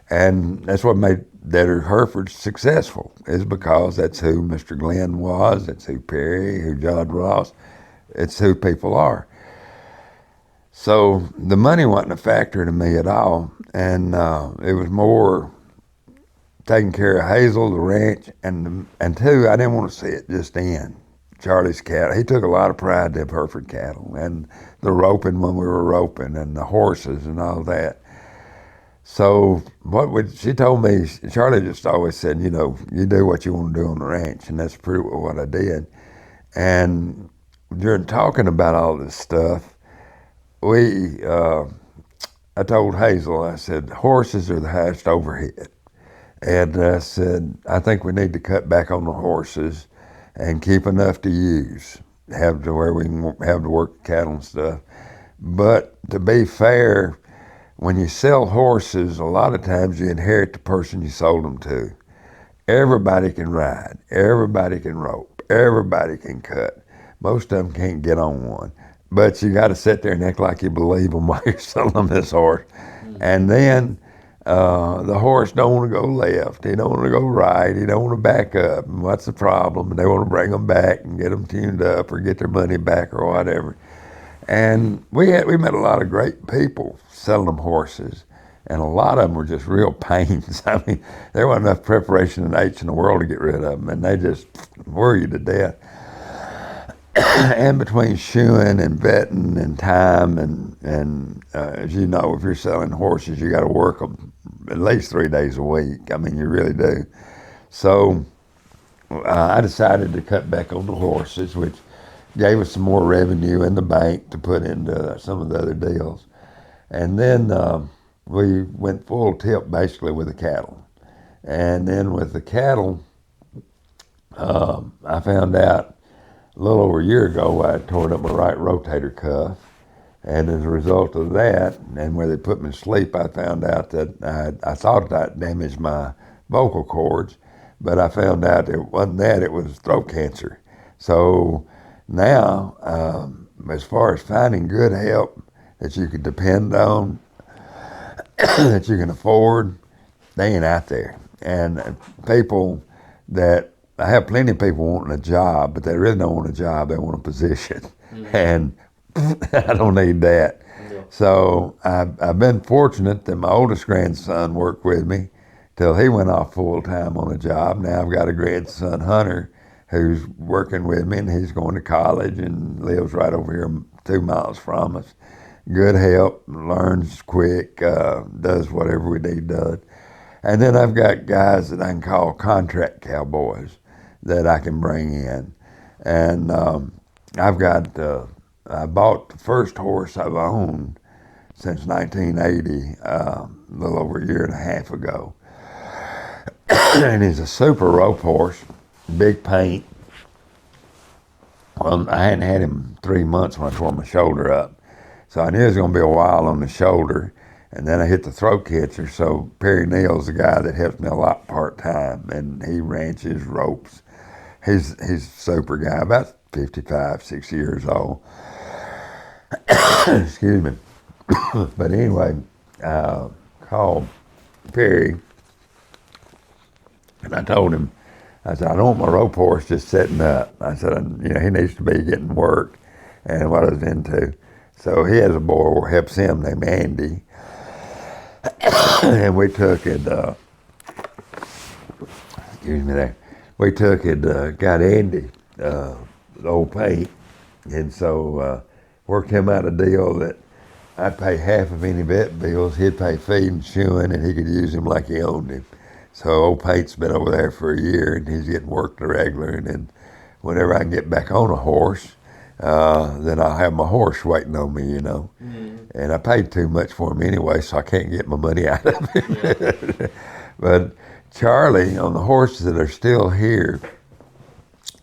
S4: And that's what made Detter Hereford successful, is because that's who Mr. Glenn was, that's who Perry, who John Ross, it's who people are. So the money wasn't a factor to me at all. And it was more taking care of Hazel, the ranch, and two, I didn't want to see it just end. Charlie's cattle. He took a lot of pride in Hereford cattle and the roping when we were roping and the horses and all that. So she told me, Charlie just always said, you know, you do what you want to do on the ranch, and that's pretty well what I did. And during talking about all this stuff, I told Hazel, I said, horses are the highest overhead. And I said, I think we need to cut back on the horses and keep enough to use, have to where we can have to work cattle and stuff. But to be fair, when you sell horses, a lot of times you inherit the person you sold them to. Everybody can ride, everybody can rope, everybody can cut. Most of them can't get on one. But you got to sit there and act like you believe them while you're selling them this horse. And then the horse don't want to go left, he don't want to go right, he don't want to back up. And what's the problem? And they want to bring them back and get them tuned up or get their money back or whatever. And we met a lot of great people selling them horses, and a lot of them were just real pains. I mean, there wasn't enough preparation and H in the world to get rid of them, and they just worry you to death. And between shoeing and vetting and time and as you know, if you're selling horses, you got to work them at least 3 days a week. I mean, you really do. So I decided to cut back on the horses, which gave us some more revenue in the bank to put into some of the other deals. And then we went full tilt basically with the cattle. And then with the cattle, I found out a little over a year ago I tore up my right rotator cuff. And as a result of that, and where they put me to sleep, I found out that I thought that damaged my vocal cords, but I found out it wasn't that, it was throat cancer. So now, as far as finding good help that you can depend on, that you can afford, they ain't out there. And people that, I have plenty of people wanting a job, but they really don't want a job, they want a position. And I don't need that.
S3: Yeah.
S4: So I've been fortunate that my oldest grandson worked with me till he went off full time on a job. Now I've got a grandson, Hunter, who's working with me, and he's going to college and lives right over here 2 miles from us. Good help, learns quick, does whatever we need done. And then I've got guys that I can call contract cowboys that I can bring in. And I've got, I bought the first horse I've owned since 1980, a little over a year and a half ago. And he's a super rope horse, big paint. Well, I hadn't had him 3 months when I tore my shoulder up. So I knew it was going to be a while on the shoulder. And then I hit the throat cancer. So Perry Neal's the guy that helps me a lot part-time, and he ranches, ropes. He's a super guy, about 55, 60 years old. Excuse me. But anyway, called Perry, and I told him, I said, I don't want my rope horse just sitting up. I said, he needs to be getting work, and what I was into. So he has a boy who helps him named Andy. And we took it, excuse me there, we took it, got Andy, the old paint, and so worked him out a deal that I'd pay half of any vet bills, he'd pay feed and shoeing, and he could use him like he owned him. So old Pate's been over there for a year, and he's getting worked regular, and then whenever I can get back on a horse, then I'll have my horse waiting on me, Mm-hmm. And I paid too much for him anyway, so I can't get my money out of him. Yeah. But Charlie, on the horses that are still here,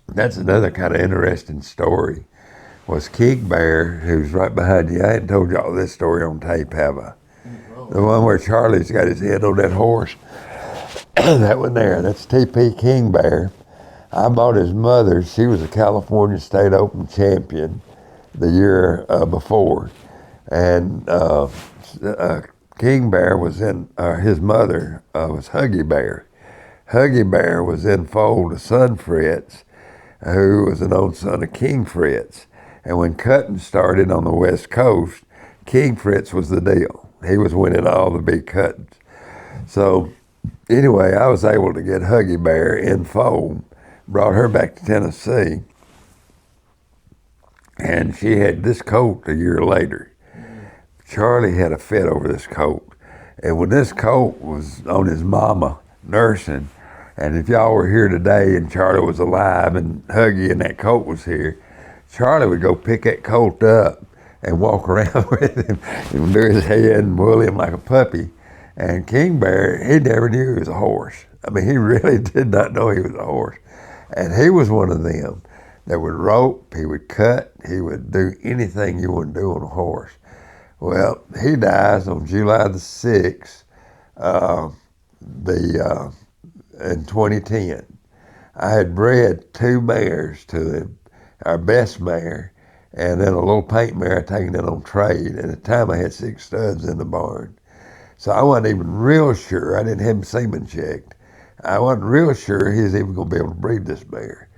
S4: that's another kind of interesting story, was King Bear, who's right behind you. I hadn't told y'all this story on tape, have I? Oh. The one where Charlie's got his head on that horse. That one there, that's TP King Bear. I bought his mother. She was a California State Open champion the year before. And King Bear was in, his mother was Huggy Bear. Huggy Bear was in foal to Son Fritz, who was an old son of King Fritz. And when cutting started on the West Coast, King Fritz was the deal. He was winning all the big cuttings. So anyway, I was able to get Huggy Bear in foal, brought her back to Tennessee, and she had this colt a year later. Charlie had a fit over this colt. And when this colt was on his mama nursing, and if y'all were here today and Charlie was alive and Huggy and that colt was here, Charlie would go pick that colt up and walk around with him and do his head and wool him like a puppy. And King Bear, he never knew he was a horse. I mean, he really did not know he was a horse. And he was one of them that would rope, he would cut, he would do anything you wouldn't do on a horse. Well, he dies on July the 6th, in 2010. I had bred 2 mares to him, our best mare, and then a little paint mare I'd taken in on trade. At the time, I had 6 studs in the barn. So I wasn't even real sure. I didn't have him semen checked. I wasn't real sure he was even going to be able to breed this mare.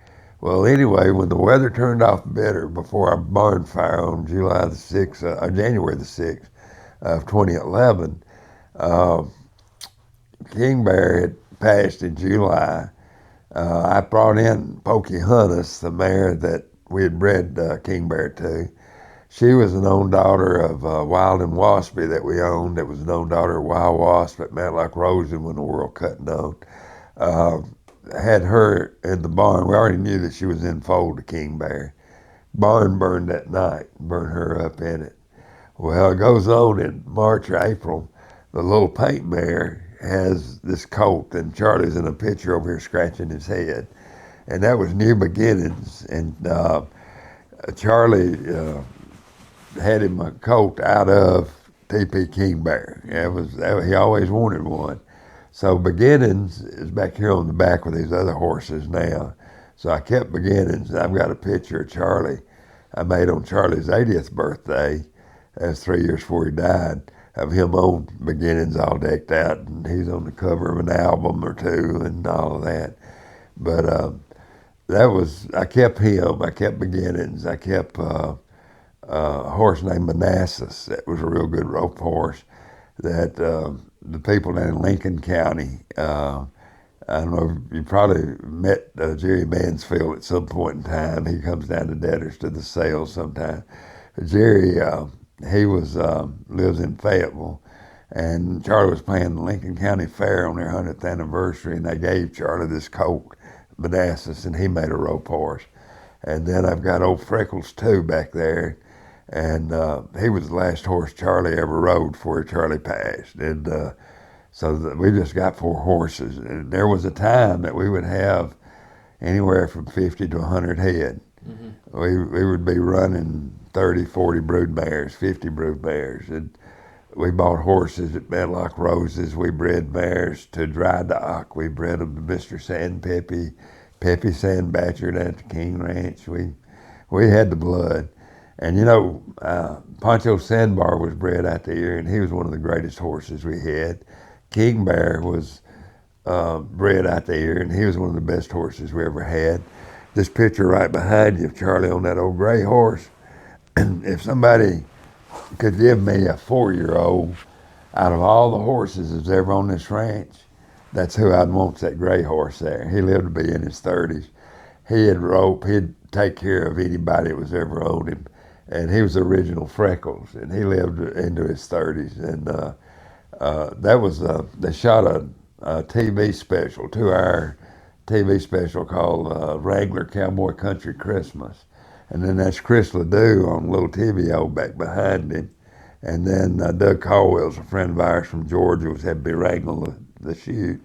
S4: Well, anyway, when the weather turned off better before our barn fire on January the 6th of 2011, King Bear had passed in July. I brought in Pocahontas, the mare that we had bred King Bear to. She was an own daughter of Wild and Waspy that we owned. That was an own daughter of Wild Wasp at Matlock Rosen when the World Cut on. had her in the barn. We already knew that she was in foal to King Bear. Barn burned that night, burned her up in it. Well, it goes on in March or April. The little paint mare has this colt, and Charlie's in a picture over here scratching his head. And that was New Beginnings. And Charlie had him a colt out of TP King Bear. He always wanted one. So Beginnings is back here on the back with these other horses now. So I kept Beginnings. I've got a picture of Charlie I made on Charlie's 80th birthday. That was 3 years before he died, of him on Beginnings all decked out, and he's on the cover of an album or two and all of that. But I kept him, I kept Beginnings, I kept a horse named Manassas. That was a real good rope horse that the people down in Lincoln County, I don't know, you probably met Jerry Mansfield at some point in time. He comes down to Debtors to the sales sometime. Jerry, he lives in Fayetteville, and Charlie was playing the Lincoln County Fair on their 100th anniversary, and they gave Charlie this colt, Manassas, and he made a rope horse. And then I've got old Freckles too back there, and he was the last horse Charlie ever rode before Charlie passed. And so we just got 4 horses, and there was a time that we would have anywhere from 50 to 100 head. Mm-hmm. We would be running 30, 40 brood mares, 50 brood mares, and we bought horses at Medlock Roses. We bred mares to Dry Dock. We bred them to Mr. Sandpeppy, Peppy Sandbatcher down at the King Ranch. We had the blood. And you know, Pancho Sandbar was bred out there, and he was one of the greatest horses we had. King Bear was bred out there, and he was one of the best horses we ever had. This picture right behind you of Charlie on that old gray horse, if somebody could give me a 4-year-old out of all the horses that's ever on this ranch, that's who I'd want, that gray horse there. He lived to be in his 30s. He'd rope, he'd take care of anybody that was ever on him. And he was the original Freckles, and he lived into his 30s. And that was, they shot a TV special, 2-hour TV special called Wrangler Cowboy Country Christmas. And then that's Chris Ledoux on Little TVO back behind him. And then Doug Caldwell's a friend of ours from Georgia, was had to be wrangling the chute.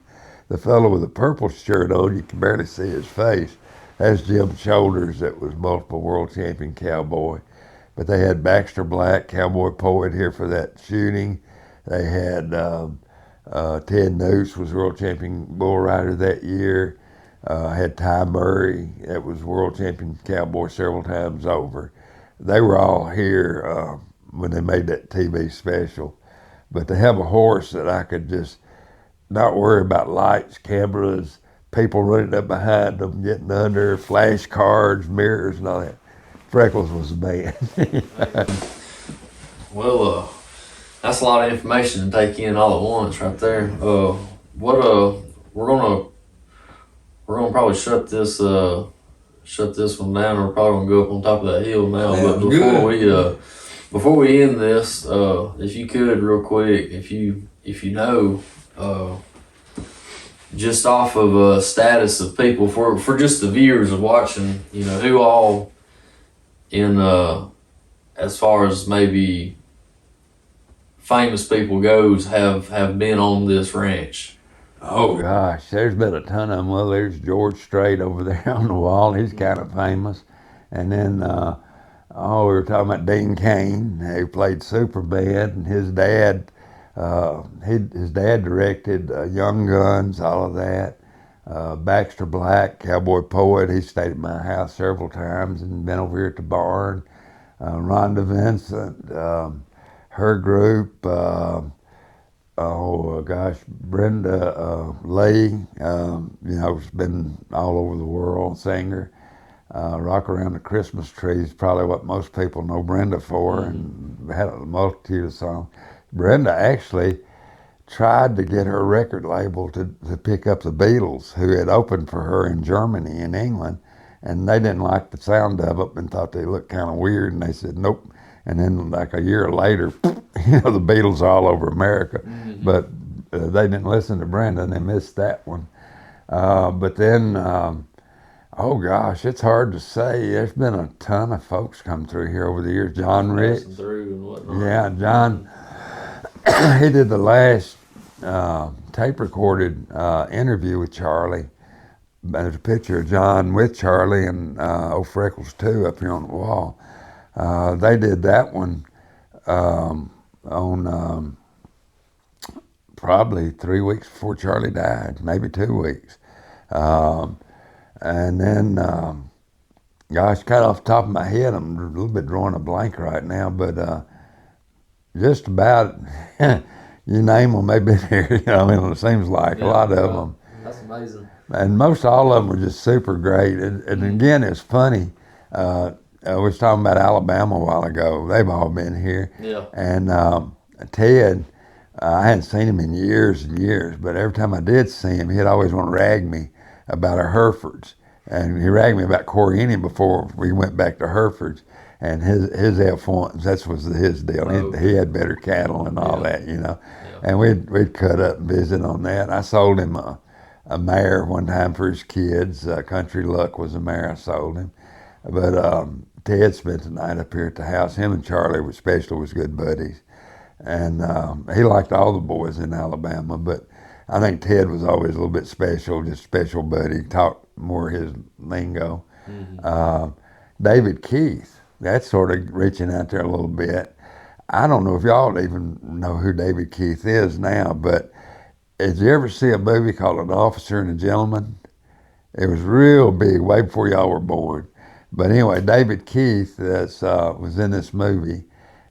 S4: The fellow with the purple shirt on, you can barely see his face. That's Jim Shoulders, that was multiple world champion cowboy. But they had Baxter Black, cowboy poet, here for that shooting. They had Ted Noose, was world champion bull rider that year. Had Ty Murray, that was world champion cowboy several times over. They were all here when they made that TV special. But to have a horse that I could just not worry about lights, cameras, people running up behind them, getting under, flash cards, mirrors, and all that. Freckles was the man.
S3: Well, that's a lot of information to take in all at once, right there. We're gonna probably shut this one down. We're probably gonna go up on top of that hill now.
S4: Yeah,
S3: but before we end this, if you could real quick, if you know, just off of status of people for just the viewers of watching, you know, who all in as far as maybe famous people goes have been on this ranch.
S4: Oh gosh, there's been a ton of them. Well, there's George Strait over there on the wall. He's kind of famous. And then, we were talking about Dean Cain, who played Superman, and his dad, his dad directed Young Guns, all of that. Baxter Black, cowboy poet, he stayed at my house several times and been over here at the barn. Rhonda Vincent, her group, Brenda Lee, has been all over the world, singer. Rock Around the Christmas Tree is probably what most people know Brenda for, and had a multitude of songs. Brenda actually tried to get her record label to pick up the Beatles, who had opened for her in Germany and England, and they didn't like the sound of it and thought they looked kind of weird, and they said nope. And then like a year later, the Beatles are all over America. Mm-hmm. But they didn't listen to Brenda, and they missed that one. But then, oh gosh, it's hard to say. There's been a ton of folks come through here over the years. John Rich,
S3: Passing through and whatnot.
S4: yeah, John. He did the last tape recorded interview with Charlie. There's a picture of John with Charlie and old Freckles too up here on the wall. They did that one on probably 3 weeks before Charlie died, maybe 2 weeks. And then, gosh, kind of off the top of my head, I'm a little bit drawing a blank right now, but just about, you name them, they've been here. You know, I mean, it seems like a lot of them.
S3: That's amazing.
S4: And most all of them were just super great. And again, it's funny. We was talking about Alabama a while ago. They've all been here.
S3: Yeah.
S4: And Ted, I hadn't seen him in years and years, but every time I did see him, he'd always want to rag me about our Herefords. And he ragged me about Coriani before we went back to Herefords. And his F1s, that was his deal. He had better cattle and all that, you know. Yeah. And we'd cut up and visit on that. I sold him a mare one time for his kids. Country Luck was a mare I sold him. But Ted spent the night up here at the house. Him and Charlie especially was good buddies. And he liked all the boys in Alabama, but I think Ted was always a little bit special, just special buddy, talked more his lingo. Mm-hmm. David Keith, that's sort of reaching out there a little bit. I don't know if y'all even know who David Keith is now, but did you ever see a movie called An Officer and a Gentleman? It was real big, way before y'all were born. But anyway, David Keith was in this movie,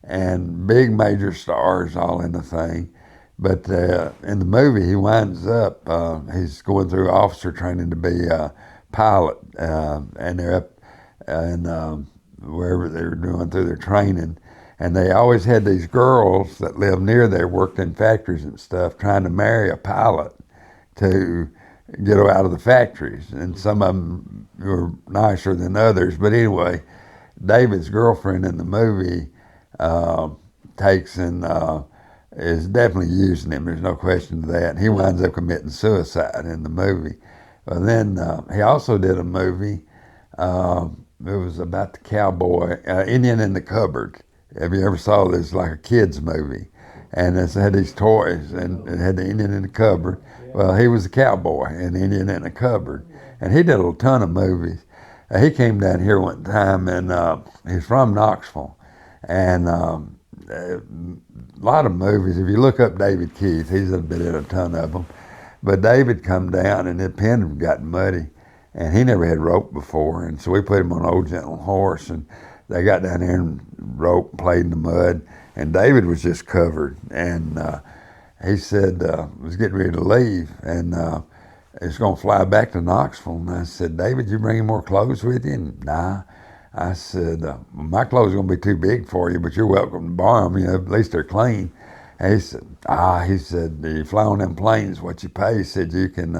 S4: and big major stars all in the thing. But in the movie, he winds up, he's going through officer training to be a pilot, and they're up in wherever they were doing through their training. And they always had these girls that lived near there, worked in factories and stuff, trying to marry a pilot to get her out of the factories. And some of them were nicer than others. But anyway, David's girlfriend in the movie takes and is definitely using him. There's no question of that. And he winds up committing suicide in the movie. Well, then he also did a movie. It was about the cowboy, Indian in the Cupboard. Have you ever saw this? Like a kid's movie. And it had these toys, and it had the Indian in the cupboard. Well, he was a cowboy, and the Indian in the cupboard. And he did a ton of movies. He came down here one time, and he's from Knoxville. And a lot of movies, if you look up David Keith, he's been in a ton of them. But David come down, and the pen had gotten muddy, and he never had rope before. And so we put him on an old gentle horse, and they got down there and rope, played in the mud, and David was just covered. And he said, was getting ready to leave, and he's going to fly back to Knoxville. And I said, David, you bring any more clothes with you? And, nah. I said, my clothes are going to be too big for you, but you're welcome to borrow them. You know, at least they're clean. And he said, you fly on them planes, what you pay? He said, you can,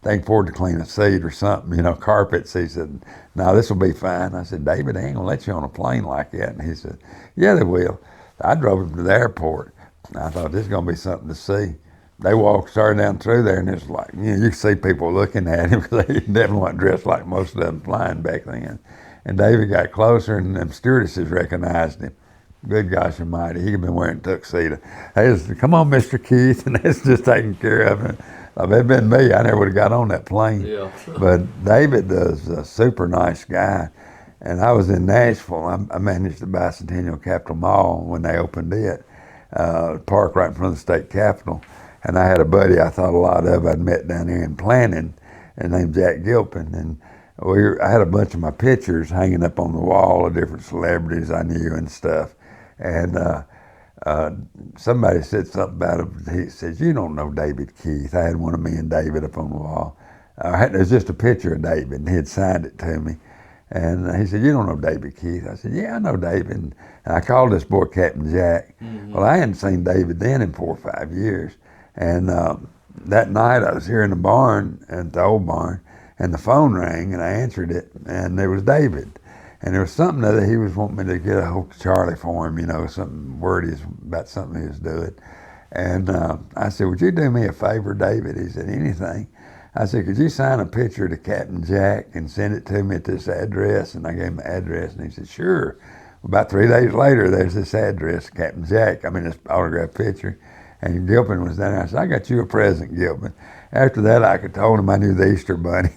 S4: they can afford to clean a seat or something, you know, carpets. He said, no, this will be fine. I said, David, they ain't going to let you on a plane like that. And he said, yeah, they will. I drove him to the airport. I thought, this is going to be something to see. They started down through there, and it's like, you know, you could see people looking at him because they definitely weren't dressed like most of them flying back then. And David got closer, and them stewardesses recognized him. Good gosh almighty, he had been wearing a tuxedo. They said, come on, Mr. Keith, and that's just taking care of him. If it had been me, I never would have got on that plane. Yeah. But David is a super nice guy. And I was in Nashville. I managed the Bicentennial Capitol Mall when they opened it, park right in front of the state capitol. And I had a buddy I thought a lot of. I'd met down there in planning, and named Jack Gilpin. And I had a bunch of my pictures hanging up on the wall of different celebrities I knew and stuff. And somebody said something about him. He says, you don't know David Keith. I had one of me and David up on the wall. There's just a picture of David, and he had signed it to me. And he said, you don't know David Keith. I said, yeah, I know David. And I called this boy Captain Jack. Mm-hmm. Well, I hadn't seen David then in 4 or 5 years. And that night I was here in the barn, at the old barn, and the phone rang, and I answered it, and there was David. And there was something that he was wanting me to get a hold of Charlie for him, you know, something wordy about something he was doing. And I said, would you do me a favor, David? He said, anything. I said, could you sign a picture to Captain Jack and send it to me at this address? And I gave him the address, and he said, sure. About 3 days later, there's this address, Captain Jack. I mean, this autographed picture. And Gilpin was down there. I said, I got you a present, Gilpin. After that, I could told him I knew the Easter Bunny.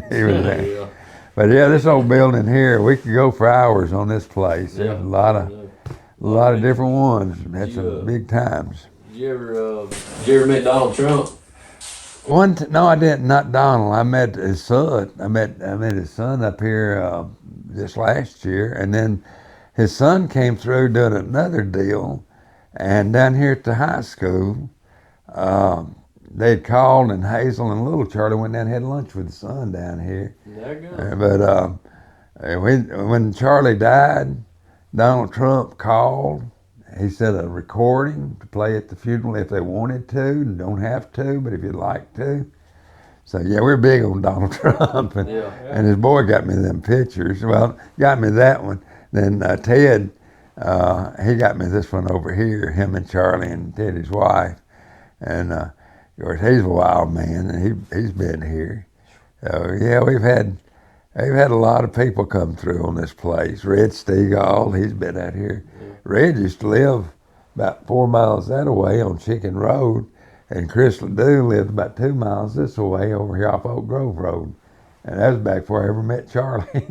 S4: He was there.
S3: Yeah.
S4: But yeah, this old building here, we could go for hours on this place.
S3: Yeah.
S4: There's a lot of different ones. Had some big times.
S3: Did you ever meet Donald Trump?
S4: No, I didn't. Not Donald. I met his son. I met his son up here just last year, and then his son came through doing another deal, and down here at the high school, they'd called, and Hazel and little Charlie went down and had lunch with the son down here. But when Charlie died, Donald Trump called. He said a recording to play at the funeral if they wanted to. Don't have to, but if you'd like to. So yeah, we're big on Donald Trump, and his boy got me them pictures. Well, got me that one. Then Ted, he got me this one over here. Him and Charlie and Ted, his wife, and of course he's a wild man, and he's been here. So yeah, we've had a lot of people come through on this place. Red Stegall, he's been out here. Red used to live about 4 miles that away on Chicken Road, and Chris Ledoux lived about 2 miles this way over here off Oak Grove Road. And that was back before I ever met Charlie.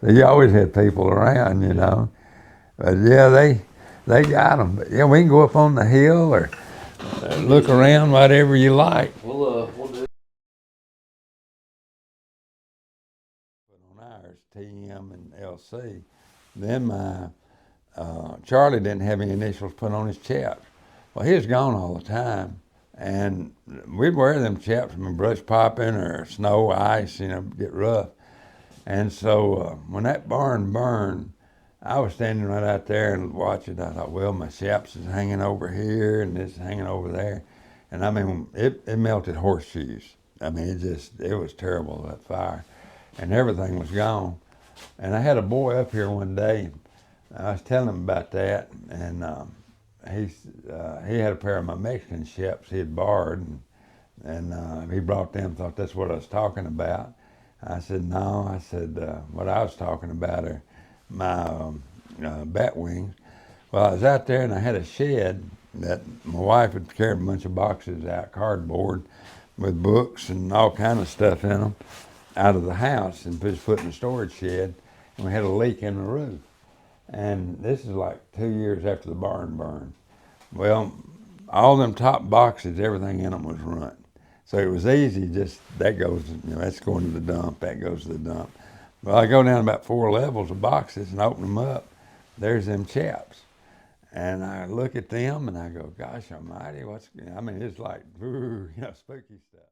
S4: So you always had people around, you know. But yeah, they got them. But yeah, we can go up on the hill or look around, whatever you like.
S3: We'll do.
S4: On ours, TM and LC. Then my Charlie didn't have any initials put on his chaps. Well, he was gone all the time, and we'd wear them chaps when brush popping or snow, ice, get rough. And so when that barn burned, I was standing right out there and watching. I thought, well, my chaps is hanging over here and this is hanging over there. And I mean, it melted horseshoes. I mean, it was terrible, that fire. And everything was gone. And I had a boy up here one day. I was telling him about that, and he had a pair of my Mexican chaps he had borrowed, and he brought them, thought that's what I was talking about. I said, no. I said, what I was talking about are my bat wings. Well, I was out there, and I had a shed that my wife had carried a bunch of boxes out, cardboard, with books and all kind of stuff in them, out of the house, and just put in the storage shed, and we had a leak in the roof. And this is like 2 years after the barn burned. Well, all them top boxes, everything in them was ruined. So it was easy, just that goes, that's going to the dump, that goes to the dump. Well, I go down about 4 levels of boxes and open them up. There's them chaps. And I look at them and I go, gosh almighty, it's like, spooky stuff.